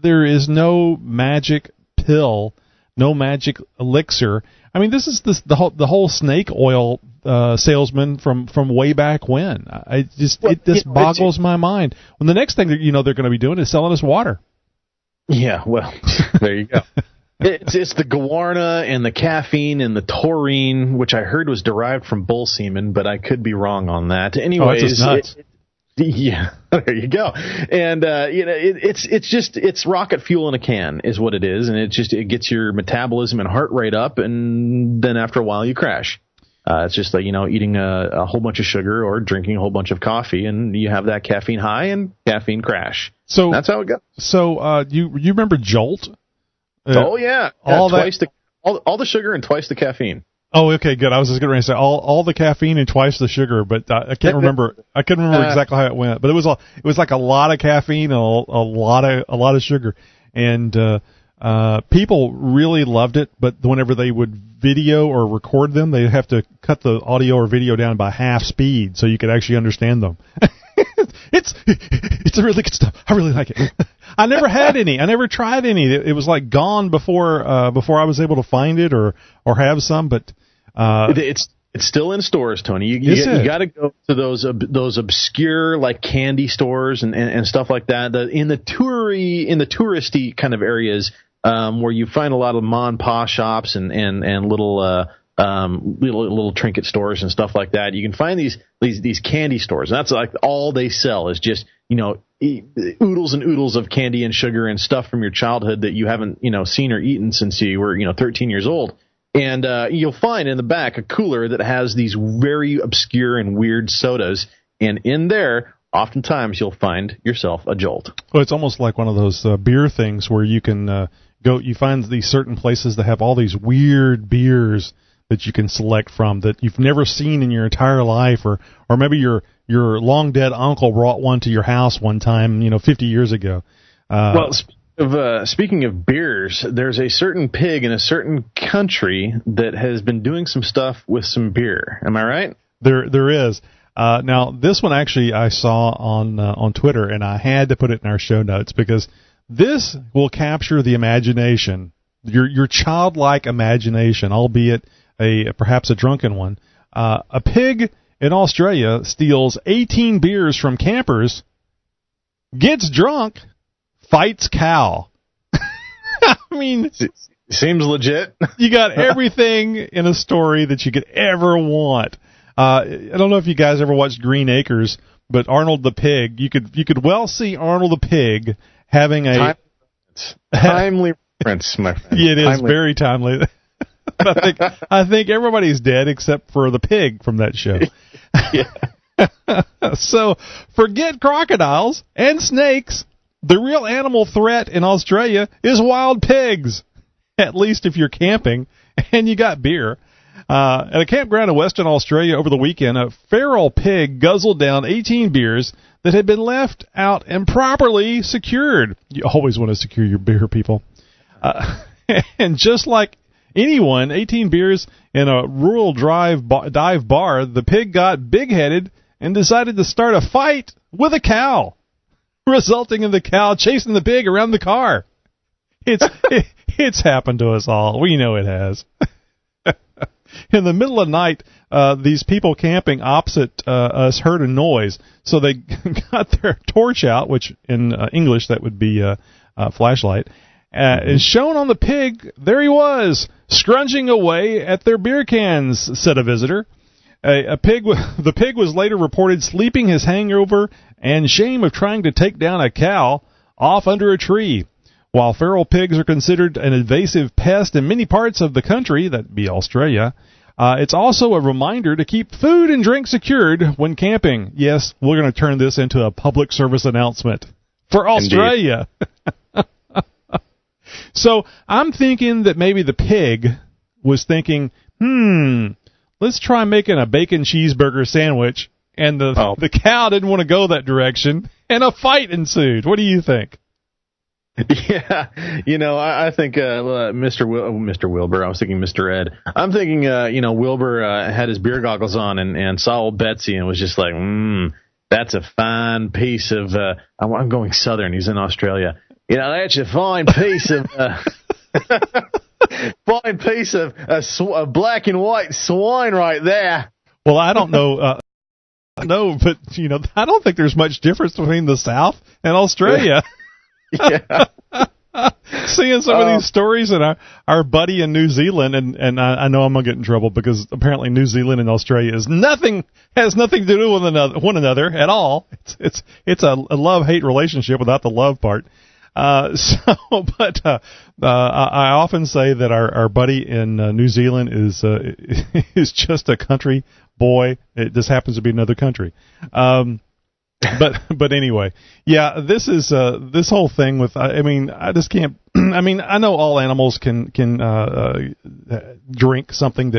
There is no magic pill, no magic elixir. I mean, this is the whole snake oil salesman from way back when. It boggles my mind. When the next thing they're going to be doing is selling us water. Yeah, well, there you go. It's the guarana and the caffeine and the taurine, which I heard was derived from bull semen, but I could be wrong on that. Anyways, that's just nuts. Yeah, there you go. And it's rocket fuel in a can is what it is, and it gets your metabolism and heart rate up, and then after a while you crash. It's just like eating a whole bunch of sugar or drinking a whole bunch of coffee, and you have that caffeine high and caffeine crash. So that's how it goes. So you remember Jolt? Oh yeah, all the sugar and twice the caffeine. Oh, okay, good. I was just going to say all the caffeine and twice the sugar, but I can't remember. I couldn't remember exactly how it went, but it was like a lot of caffeine and a lot of sugar, and people really loved it. But whenever they would video or record them, they'd have to cut the audio or video down by half speed so you could actually understand them. It's really good stuff. I really like it. I never had any. I never tried any. It was like gone before I was able to find it or have some. But it's still in stores, Tony. You got to go to those obscure like candy stores and stuff like that. In the touristy kind of areas where you find a lot of mom and pa shops and little trinket stores and stuff like that. You can find these candy stores, and that's like all they sell is just oodles and oodles of candy and sugar and stuff from your childhood that you haven't seen or eaten since you were 13 years old. And you'll find in the back a cooler that has these very obscure and weird sodas, and in there oftentimes you'll find yourself a Jolt. Well, it's almost like one of those beer things where you can go. You find these certain places that have all these weird beers that you can select from that you've never seen in your entire life, or maybe your long dead uncle brought one to your house one time, 50 years ago. Well, speaking of beers, there's a certain pig in a certain country that has been doing some stuff with some beer. Am I right? There is. Now, this one actually I saw on Twitter, and I had to put it in our show notes because this will capture the imagination, your childlike imagination, albeit perhaps a drunken one. A pig in Australia steals 18 beers from campers, gets drunk, fights cow. I mean, seems legit. You got everything in a story that you could ever want. I don't know if you guys ever watched Green Acres, but Arnold the pig, you could well see Arnold the pig having a timely reference, my friend. Yeah, it is very timely. I think everybody's dead except for the pig from that show. So forget crocodiles and snakes. The real animal threat in Australia is wild pigs, at least if you're camping and you got beer. At a campground in Western Australia over the weekend, a feral pig guzzled down 18 beers that had been left out improperly secured. You always want to secure your beer, people. And just like anyone, 18 beers in a rural dive bar, the pig got big-headed and decided to start a fight with a cow, resulting in the cow chasing the pig around the car. It's happened to us all. We know it has. In the middle of the night, these people camping opposite us heard a noise. So they got their torch out, which in English that would be a flashlight, and shown on the pig. There he was, scrunging away at their beer cans, said a visitor. The pig was later reported sleeping his hangover and shame of trying to take down a cow off under a tree. While feral pigs are considered an invasive pest in many parts of the country, that'd be Australia, it's also a reminder to keep food and drink secured when camping. Yes, we're going to turn this into a public service announcement for Australia. So I'm thinking that maybe the pig was thinking, let's try making a bacon cheeseburger sandwich, and the cow didn't want to go that direction, and a fight ensued. What do you think? Yeah, I think Mr. Wilbur. I was thinking Mr. Ed. I'm thinking, Wilbur had his beer goggles on and saw old Betsy and was just like, that's a fine piece of. I'm going southern. He's in Australia. That's a fine piece of. Fine piece of black and white swine right there. Well, I don't know. No, but I don't think there's much difference between the South and Australia. Yeah. Seeing some of these stories, and our buddy in New Zealand, and I know I'm gonna get in trouble because apparently New Zealand and Australia has nothing to do with one another at all. It's a love-hate relationship without the love part. I often say that our buddy in New Zealand is just a country boy. It just happens to be another country. But anyway, yeah, this is this whole thing with. I just can't. I know all animals can drink something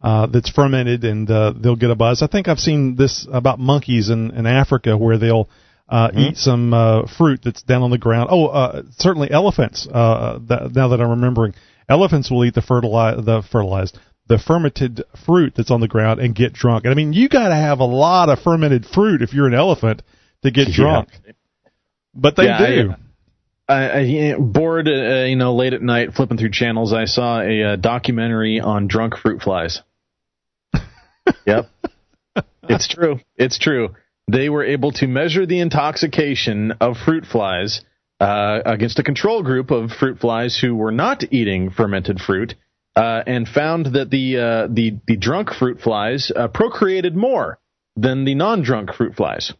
that's fermented and they'll get a buzz. I think I've seen this about monkeys in Africa where they'll eat some fruit that's down on the ground. Certainly elephants. Now that I'm remembering, elephants will eat the fermented fruit that's on the ground and get drunk. And I mean, you got to have a lot of fermented fruit if you're an elephant to get drunk. But they do. I bored, late at night flipping through channels, I saw a documentary on drunk fruit flies. Yep. It's true. It's true. They were able to measure the intoxication of fruit flies against a control group of fruit flies who were not eating fermented fruit, and found that the drunk fruit flies procreated more than the non-drunk fruit flies.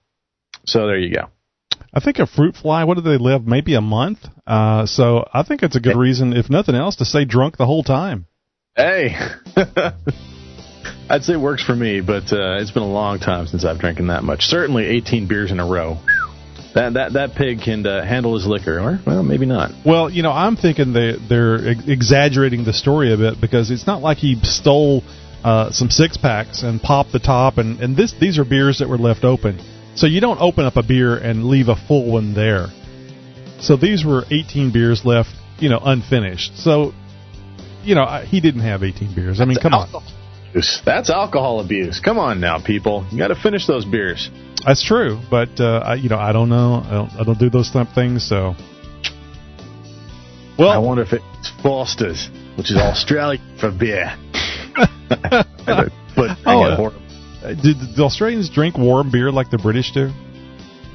So there you go. I think a fruit fly, what do they live? Maybe a month? So I think it's a good reason, if nothing else, to stay drunk the whole time. Hey. I'd say it works for me, but it's been a long time since I've drinking that much. Certainly 18 beers in a row. That pig can handle his liquor, or well, maybe not. Well, I'm thinking they're exaggerating the story a bit because it's not like he stole some six-packs and popped the top, and these are beers that were left open. So you don't open up a beer and leave a full one there. So these were 18 beers left, unfinished. So, he didn't have 18 beers. I mean, come on. That's alcohol abuse. Come on now, people. You got to finish those beers. That's true, but I don't know. I don't do those type of things. So, well, I wonder if it's Foster's, which is Australian for beer. Did the Australians drink warm beer like the British do?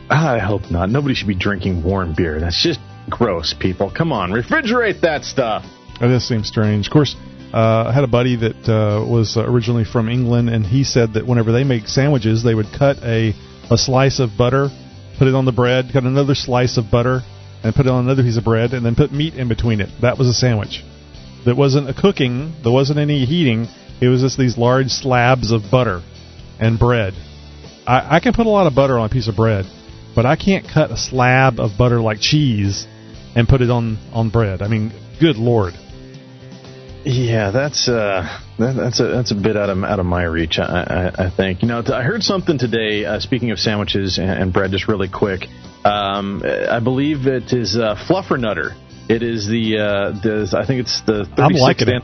I hope not. Nobody should be drinking warm beer. That's just gross, people. Come on, refrigerate that stuff. That does seem strange. Of course, I had a buddy that was originally from England, and he said that whenever they make sandwiches, they would cut a slice of butter, put it on the bread, cut another slice of butter, and put it on another piece of bread, and then put meat in between it. That was a sandwich. There wasn't a cooking. There wasn't any heating. It was just these large slabs of butter and bread. I can put a lot of butter on a piece of bread, but I can't cut a slab of butter like cheese and put it on bread. I mean, good Lord. Yeah, that's a bit out of my reach. I think. I heard something today. Speaking of sandwiches and bread, just really quick. I believe it is Fluffernutter. It is I think it's the 36th. I'm liking it.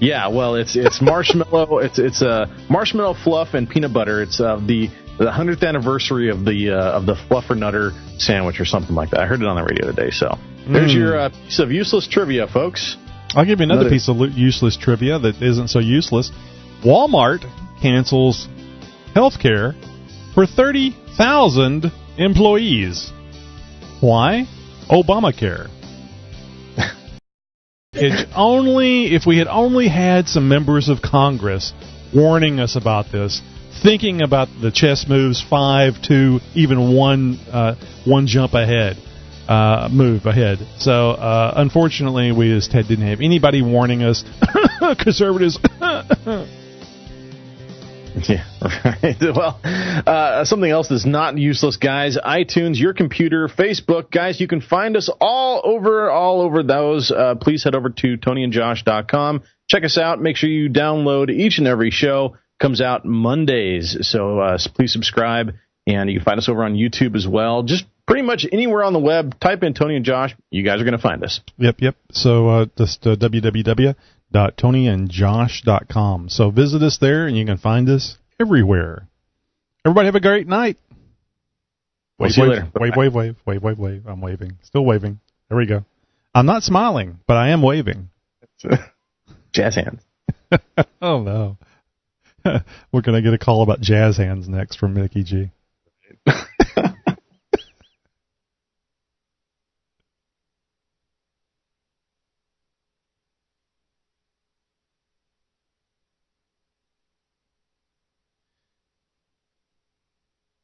Yeah, well, it's marshmallow. it's marshmallow fluff and peanut butter. It's the 100th anniversary of the Fluffernutter sandwich or something like that. I heard it on the radio today. So there's your piece of useless trivia, folks. I'll give you another piece of useless trivia that isn't so useless. Walmart cancels health care for 30,000 employees. Why? Obamacare. If we had only had some members of Congress warning us about this, thinking about the chess moves 5, 2, even one jump ahead, move ahead. So unfortunately, we just didn't have anybody warning us. Conservatives. Yeah, right. Well, something else that's not useless, guys. iTunes, your computer, Facebook, guys. You can find us all over those. Please head over to TonyandJosh.com. Check us out. Make sure you download each and every show. Comes out Mondays, so please subscribe. And you can find us over on YouTube as well. Just pretty much anywhere on the web. Type in Tony and Josh. You guys are going to find us. Yep. So just www.tonyandjosh.com. So visit us there, and you can find us everywhere. Everybody have a great night. We'll see you later. Wave. I'm waving. Still waving. There we go. I'm not smiling, but I am waving. Jazz hands. Oh, no. We're going to get a call about jazz hands next from Mickey G.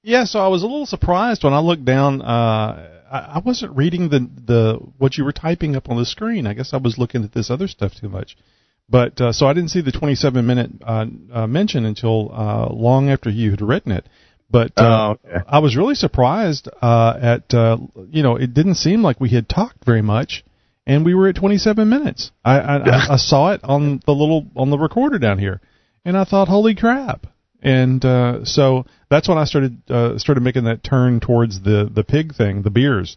Yeah, so I was a little surprised when I looked down. I wasn't reading the what you were typing up on the screen. I guess I was looking at this other stuff too much. But so I didn't see the 27-minute mention until long after you had written it. But okay. I was really surprised at it didn't seem like we had talked very much, and we were at 27 minutes. I saw it on the recorder down here, and I thought, holy crap! And so that's when I started making that turn towards the pig thing, the beers,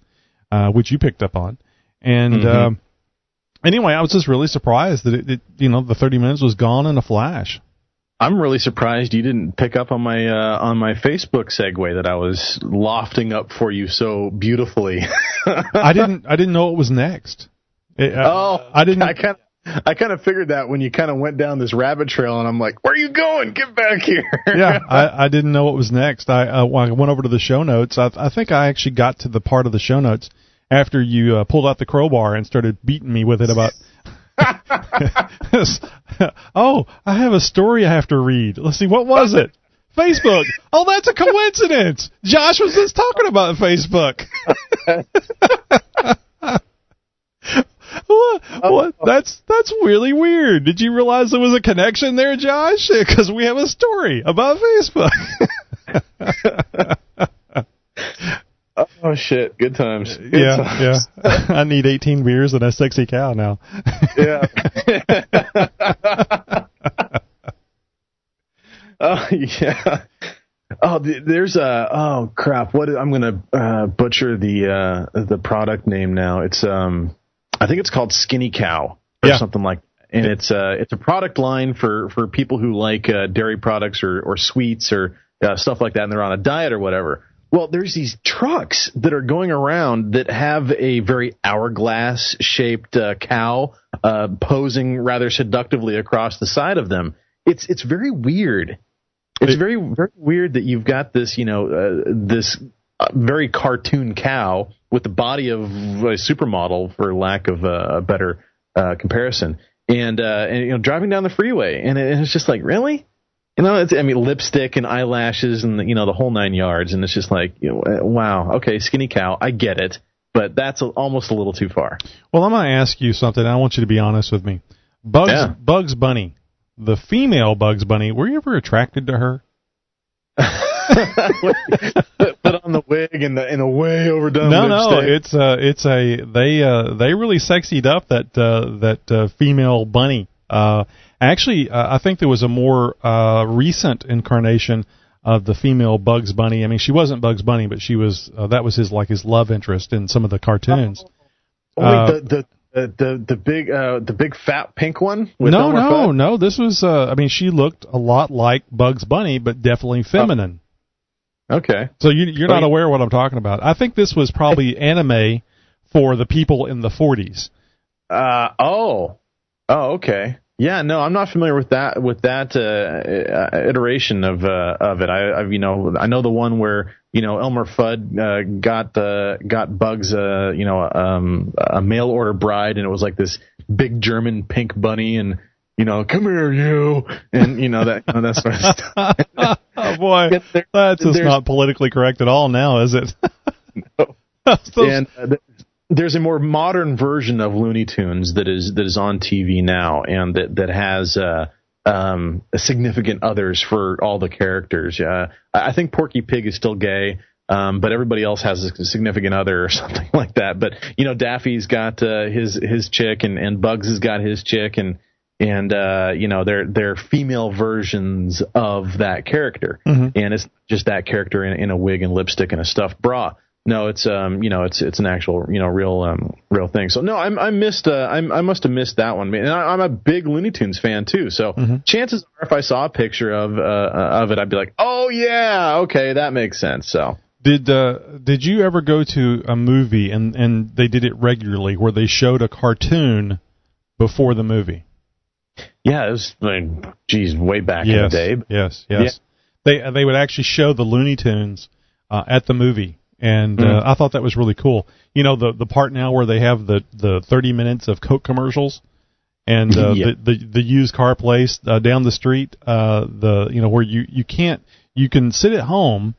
which you picked up on, and. Anyway, I was just really surprised that the 30 minutes was gone in a flash. I'm really surprised you didn't pick up on my Facebook segue that I was lofting up for you so beautifully. I didn't know it was next. I didn't. I kind of figured that when you kind of went down this rabbit trail, and I'm like, "Where are you going? Get back here!" Yeah, I didn't know what was next. I went over to the show notes. I think I actually got to the part of the show notes after you pulled out the crowbar and started beating me with it about... Oh, I have a story I have to read. Let's see, what was it? Facebook. Oh, that's a coincidence. Josh was just talking about Facebook. What? That's really weird. Did you realize there was a connection there, Josh? Because we have a story about Facebook. Oh, shit. Good times. Yeah. I need 18 beers and a sexy cow now. Yeah. Oh, yeah. Oh, there's oh, crap. I'm going to butcher the product name now. It's, I think it's called Skinny Cow or something like that. And it's a product line for people who like dairy products or sweets or stuff like that, and they're on a diet or whatever. Well, there's these trucks that are going around that have a very hourglass-shaped cow posing rather seductively across the side of them. It's very weird. It's very, very weird that you've got this, this very cartoon cow with the body of a supermodel, for lack of a better comparison, and driving down the freeway, and it's just like, really? Lipstick and eyelashes and the whole 9 yards, and it's just like, wow, okay, skinny cow, I get it, but that's almost a little too far. Well, I'm going to ask you something. I want you to be honest with me. Bugs Bunny, the female Bugs Bunny, were you ever attracted to her? Put on the wig and a way overdone lipstick. No, they really sexied up that female bunny. Actually, I think there was a more recent incarnation of the female Bugs Bunny. I mean, she wasn't Bugs Bunny, but she was. That was his love interest in some of the cartoons. The big fat pink one. No. This was. She looked a lot like Bugs Bunny, but definitely feminine. Okay. So you're not aware of what I'm talking about. I think this was probably anime for the people in the 40s. Oh, okay. Yeah, no, I'm not familiar with that iteration of it. I know the one where Elmer Fudd got Bugs a mail order bride, and it was like this big German pink bunny, and come here you, and that sort of stuff. Oh boy, that's just not politically correct at all now, is it? No. And there's a more modern version of Looney Tunes that is on TV now, and that has significant others for all the characters. I think Porky Pig is still gay, but everybody else has a significant other or something like that. But Daffy's got his chick, and Bugs has got his chick, and they're female versions of that character, and it's just that character in a wig and lipstick and a stuffed bra. No, it's it's an actual real thing. So no, I must have missed that one. And I'm a big Looney Tunes fan too. So chances are, if I saw a picture of it, I'd be like, oh yeah, okay, that makes sense. So did you ever go to a movie and they did it regularly where they showed a cartoon before the movie? Yeah, it was way back in the day. Yes. Yeah. They would actually show the Looney Tunes at the movie. And I thought that was really cool. The part now where they have the 30 minutes of Coke commercials, and the used car place down the street, where you can sit at home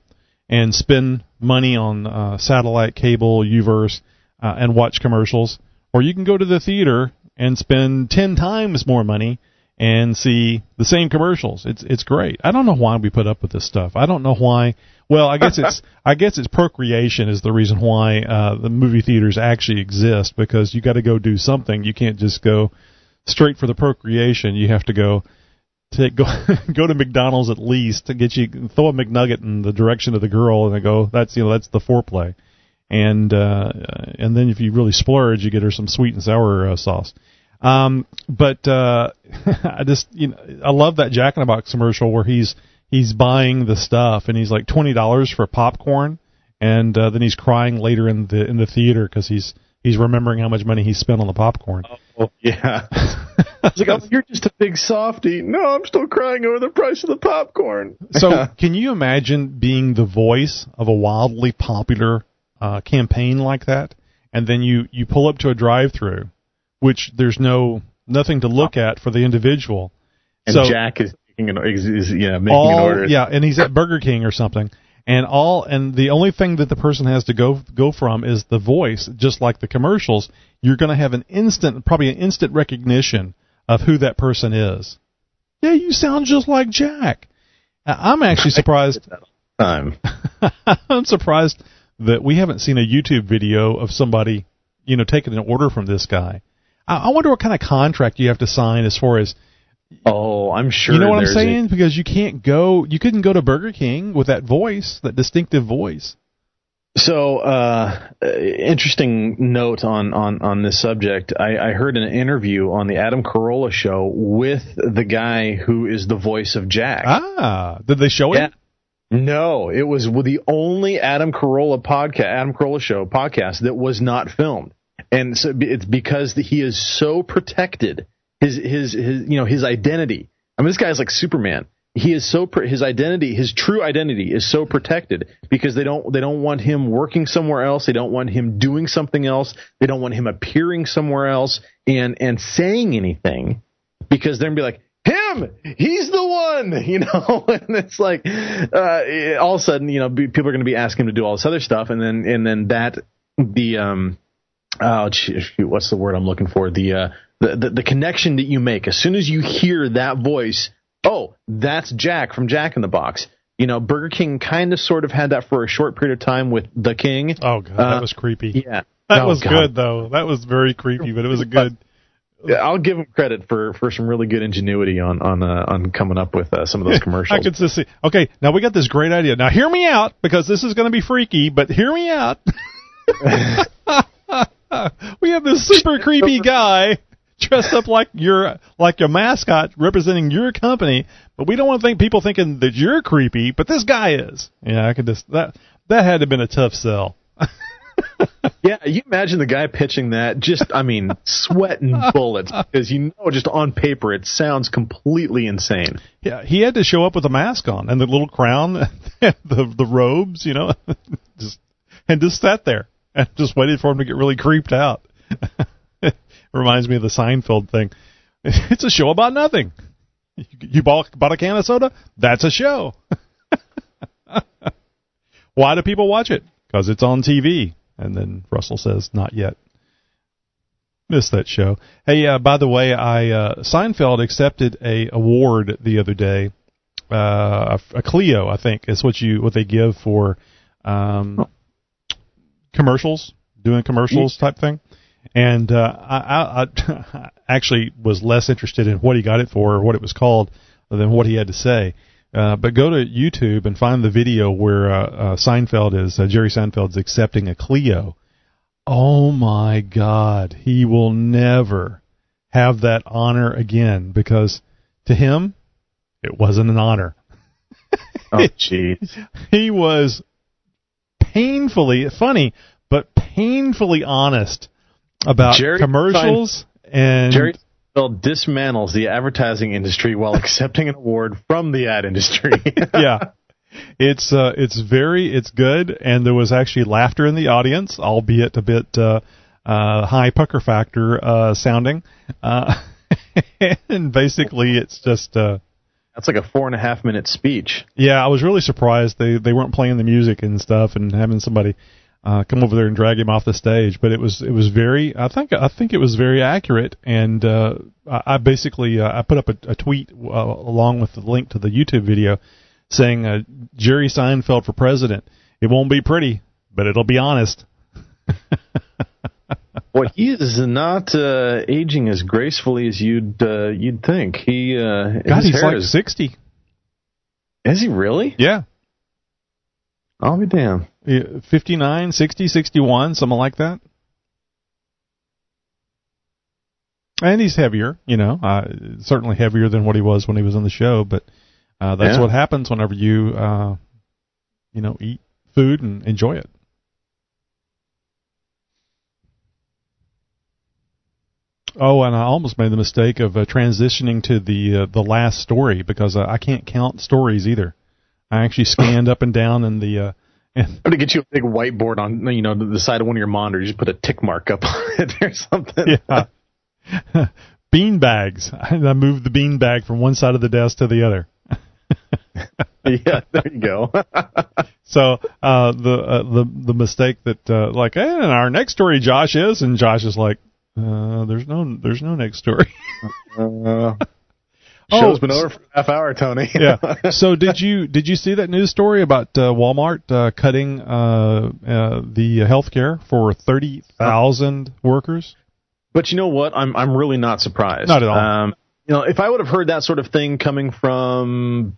and spend money on satellite cable, Uverse, and watch commercials, or you can go to the theater and spend 10 times more money and see the same commercials. It's great. I don't know why we put up with this stuff. I don't know why. Well, I guess it's procreation is the reason why the movie theaters actually exist, because you got to go do something. You can't just go straight for the procreation. You have to go to McDonald's at least to throw a McNugget in the direction of the girl, and they go, that's the foreplay. And then if you really splurge, you get her some sweet and sour sauce. But I just I love that Jack in the Box commercial where he's buying the stuff and he's like $20 for popcorn, and then he's crying later in the theater because he's remembering how much money he spent on the popcorn. Oh yeah. It's like, you're just a big softie. No, I'm still crying over the price of the popcorn. So can you imagine being the voice of a wildly popular campaign like that, and then you pull up to a drive-through, which there's nothing to look at for the individual, and so Jack is making an order. Yeah, and he's at Burger King or something, and the only thing that the person has to go from is the voice, just like the commercials. You're going to have probably an instant recognition of who that person is. Yeah, you sound just like Jack. I'm actually surprised. I'm surprised that we haven't seen a YouTube video of somebody, taking an order from this guy. I wonder what kind of contract you have to sign as far as. Oh, I'm sure. You know what I'm saying? Because you couldn't go to Burger King with that voice, that distinctive voice. So, interesting note on this subject. I heard an interview on the Adam Carolla show with the guy who is the voice of Jack. Ah, did they show him? No, it was the only Adam Carolla show podcast that was not filmed. And so it's because he is so protected. His identity. I mean, this guy's like Superman. He is his identity, his true identity is so protected because they don't want him working somewhere else. They don't want him doing something else. They don't want him appearing somewhere else and saying anything, because they're gonna be like, him, he's the one, and it's like all of a sudden, people are going to be asking him to do all this other stuff, and then what's the word I'm looking for? The connection that you make as soon as you hear that voice. Oh, that's Jack from Jack in the Box. Burger King kind of sort of had that for a short period of time with the King. Oh god, that was creepy. Yeah, that was good though. That was very creepy, but it was a good. I'll give him credit for some really good ingenuity on coming up with some of those commercials. I could just see. Okay, now we got this great idea. Now hear me out, because this is going to be freaky, but hear me out. We have this super creepy guy dressed up like your mascot representing your company, but we don't want people thinking that you're creepy, but this guy is. Yeah, I could just that had to have been a tough sell. Yeah, you imagine the guy pitching that, sweating bullets, because just on paper it sounds completely insane. Yeah, he had to show up with a mask on and the little crown, the robes, just sat there and just waited for him to get really creeped out. Reminds me of the Seinfeld thing. It's a show about nothing. You bought a can of soda? That's a show. Why do people watch it? Because it's on TV. And then Russell says, not yet. Missed that show. Hey, by the way, Seinfeld accepted a award the other day, a Clio, I think, is what they give for commercials, doing commercials type thing. And I actually was less interested in what he got it for or what it was called than what he had to say. But go to YouTube and find the video where Jerry Seinfeld's accepting a Clio. Oh my God, he will never have that honor again because to him, it wasn't an honor. Oh, jeez. He was painfully funny, but painfully honest about commercials and. Jerry dismantles the advertising industry while accepting an award from the ad industry. Yeah. It's good, and there was actually laughter in the audience, albeit a bit high pucker factor sounding. And basically it's just that's like a 4.5-minute speach. Yeah, I was really surprised they weren't playing the music and stuff and having somebody come over there and drag him off the stage, but it was very. I think it was very accurate, and I basically I put up a tweet along with the link to the YouTube video saying Jerry Seinfeld for president. It won't be pretty, but it'll be honest. Well, he is not aging as gracefully as you'd think. He's like 60. Is he really? Yeah. I'll be damned. 59, 60, 61, something like that. And he's heavier, certainly heavier than what he was when he was on the show, but that's what happens whenever you, eat food and enjoy it. Oh, and I almost made the mistake of transitioning to the last story because I can't count stories either. I actually scanned up and down in the. I'm going to get you a big whiteboard on the side of one of your monitors. You just put a tick mark up on it or something. Yeah. Bean bags. I moved the bean bag from one side of the desk to the other. Yeah, there you go. So the mistake that and our next story, Josh is, and Josh is like, there's no next story. Show's been over for a half hour, Tony. Yeah. So did you see that news story about Walmart cutting the health care for 30,000 workers? But you know what? I'm really not surprised. Not at all. If I would have heard that sort of thing coming from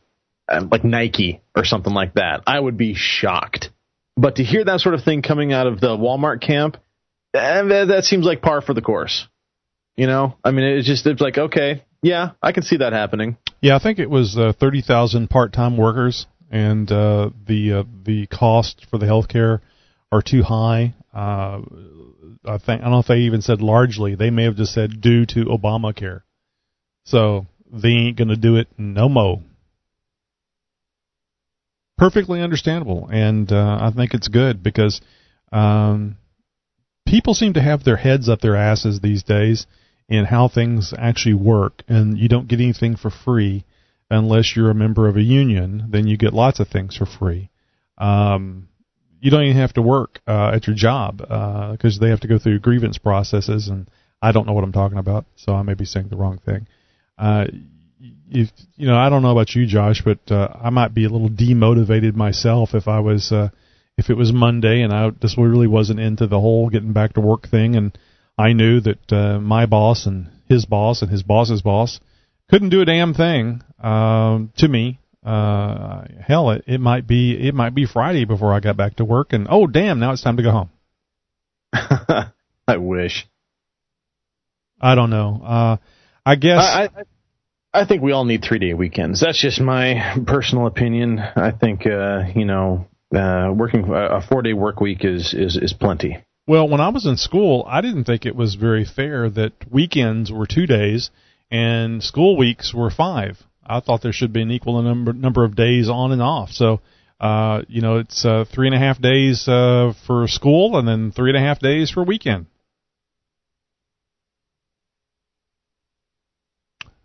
like Nike or something like that, I would be shocked. But to hear that sort of thing coming out of the Walmart camp, that seems like par for the course. It's like, okay, yeah, I can see that happening. Yeah, I think it was 30,000 part-time workers, and the cost for the healthcare are too high. I don't know if they even said largely. They may have just said due to Obamacare. So they ain't going to do it no mo. Perfectly understandable, and I think it's good because people seem to have their heads up their asses these days in how things actually work, and you don't get anything for free unless you're a member of a union. Then you get lots of things for free. You don't even have to work at your job because they have to go through grievance processes, and I don't know what I'm talking about, so I may be saying the wrong thing. I don't know about you, Josh, but I might be a little demotivated myself if it was Monday and I just really wasn't into the whole getting back to work thing, and I knew that my boss and his boss's boss couldn't do a damn thing to me. Hell, it might be Friday before I got back to work, and oh damn, now it's time to go home. I wish. I don't know. I guess I think we all need 3-day weekends. That's just my personal opinion. I think working a 4-day work week is plenty. Well, when I was in school, I didn't think it was very fair that weekends were 2 days and school weeks were 5. I thought there should be an equal number of days on and off. So, it's 3.5 days for school and then 3.5 days for weekend.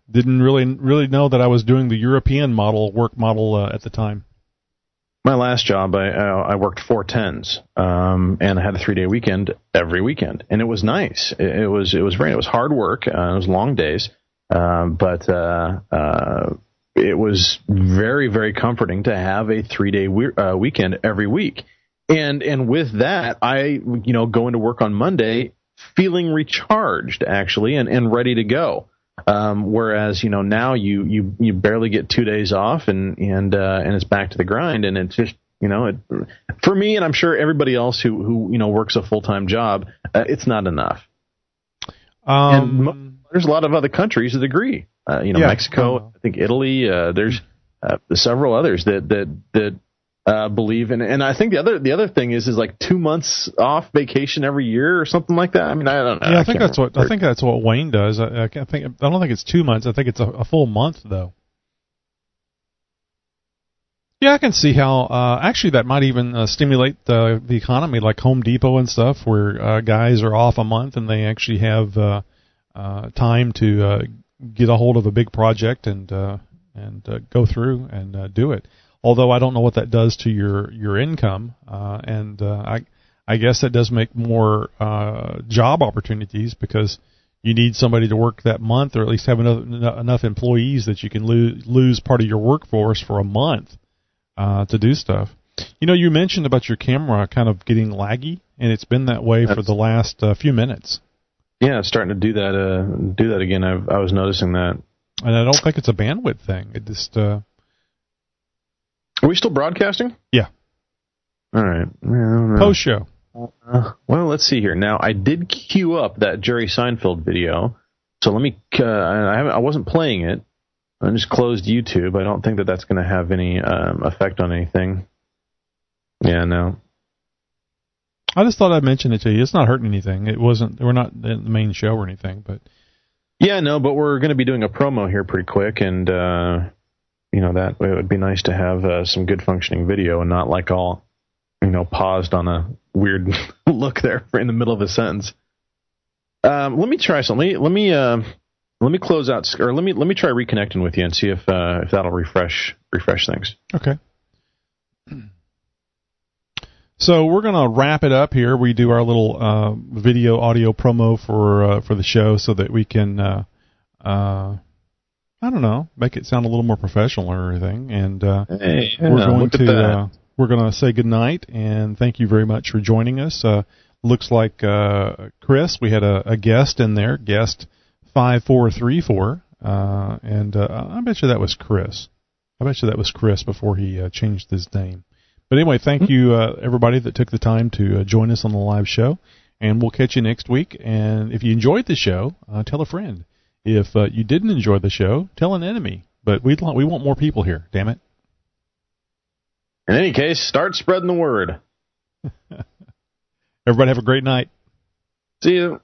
Didn't really know that I was doing the European work model at the time. My last job, I worked 4/10s, and I had a 3-day weekend every weekend, and it was nice. It was very. It was hard work. It was long days, but it was very, very comforting to have a 3-day weekend every week. And with that, I go into work on Monday feeling recharged actually and ready to go. Whereas now you barely get 2 days off and it's back to the grind, and it's just for me, and I'm sure everybody else who works a full-time job, it's not enough. And there's a lot of other countries that agree. Mexico, I think Italy. There's several others that believe in, and I think the other thing is like 2 months off vacation every year or something like that. I mean, I don't know. Yeah, I think that's what Wayne does. I don't think it's 2 months. I think it's a full month though. Yeah, I can see how actually that might even stimulate the economy, like Home Depot and stuff, where guys are off a month and they actually have time to get a hold of a big project and go through and do it. Although I don't know what that does to your income, and I guess that does make more job opportunities, because you need somebody to work that month, or at least have enough employees that you can lose part of your workforce for a month to do stuff. You mentioned about your camera kind of getting laggy, and it's been that way for the last few minutes. Yeah, it's starting to do that again. I was noticing that, and I don't think it's a bandwidth thing. It just Are we still broadcasting? Yeah. All right. Post show. Well, let's see here. Now, I did queue up that Jerry Seinfeld video, so let me. I wasn't playing it. I just closed YouTube. I don't think that's going to have any effect on anything. Yeah, no. I just thought I'd mention it to you. It's not hurting anything. We're not in the main show or anything, but. Yeah, no, but we're going to be doing a promo here pretty quick, and that it would be nice to have some good functioning video and not like all paused on a weird look there in the middle of a sentence. Let me try something. Let me close out, or let me try reconnecting with you and see if that'll refresh things. Okay. So we're going to wrap it up here. We do our little video audio promo for the show so that we can I don't know, make it sound a little more professional or anything. And we're going to say goodnight and thank you very much for joining us. Looks like Chris, we had a guest in there, guest 5434, and I bet you that was Chris. I bet you that was Chris before he changed his name. But anyway, thank you everybody that took the time to join us on the live show, and we'll catch you next week. And if you enjoyed the show, tell a friend. If you didn't enjoy the show, tell an enemy. But we want more people here, damn it. In any case, start spreading the word. Everybody have a great night. See you.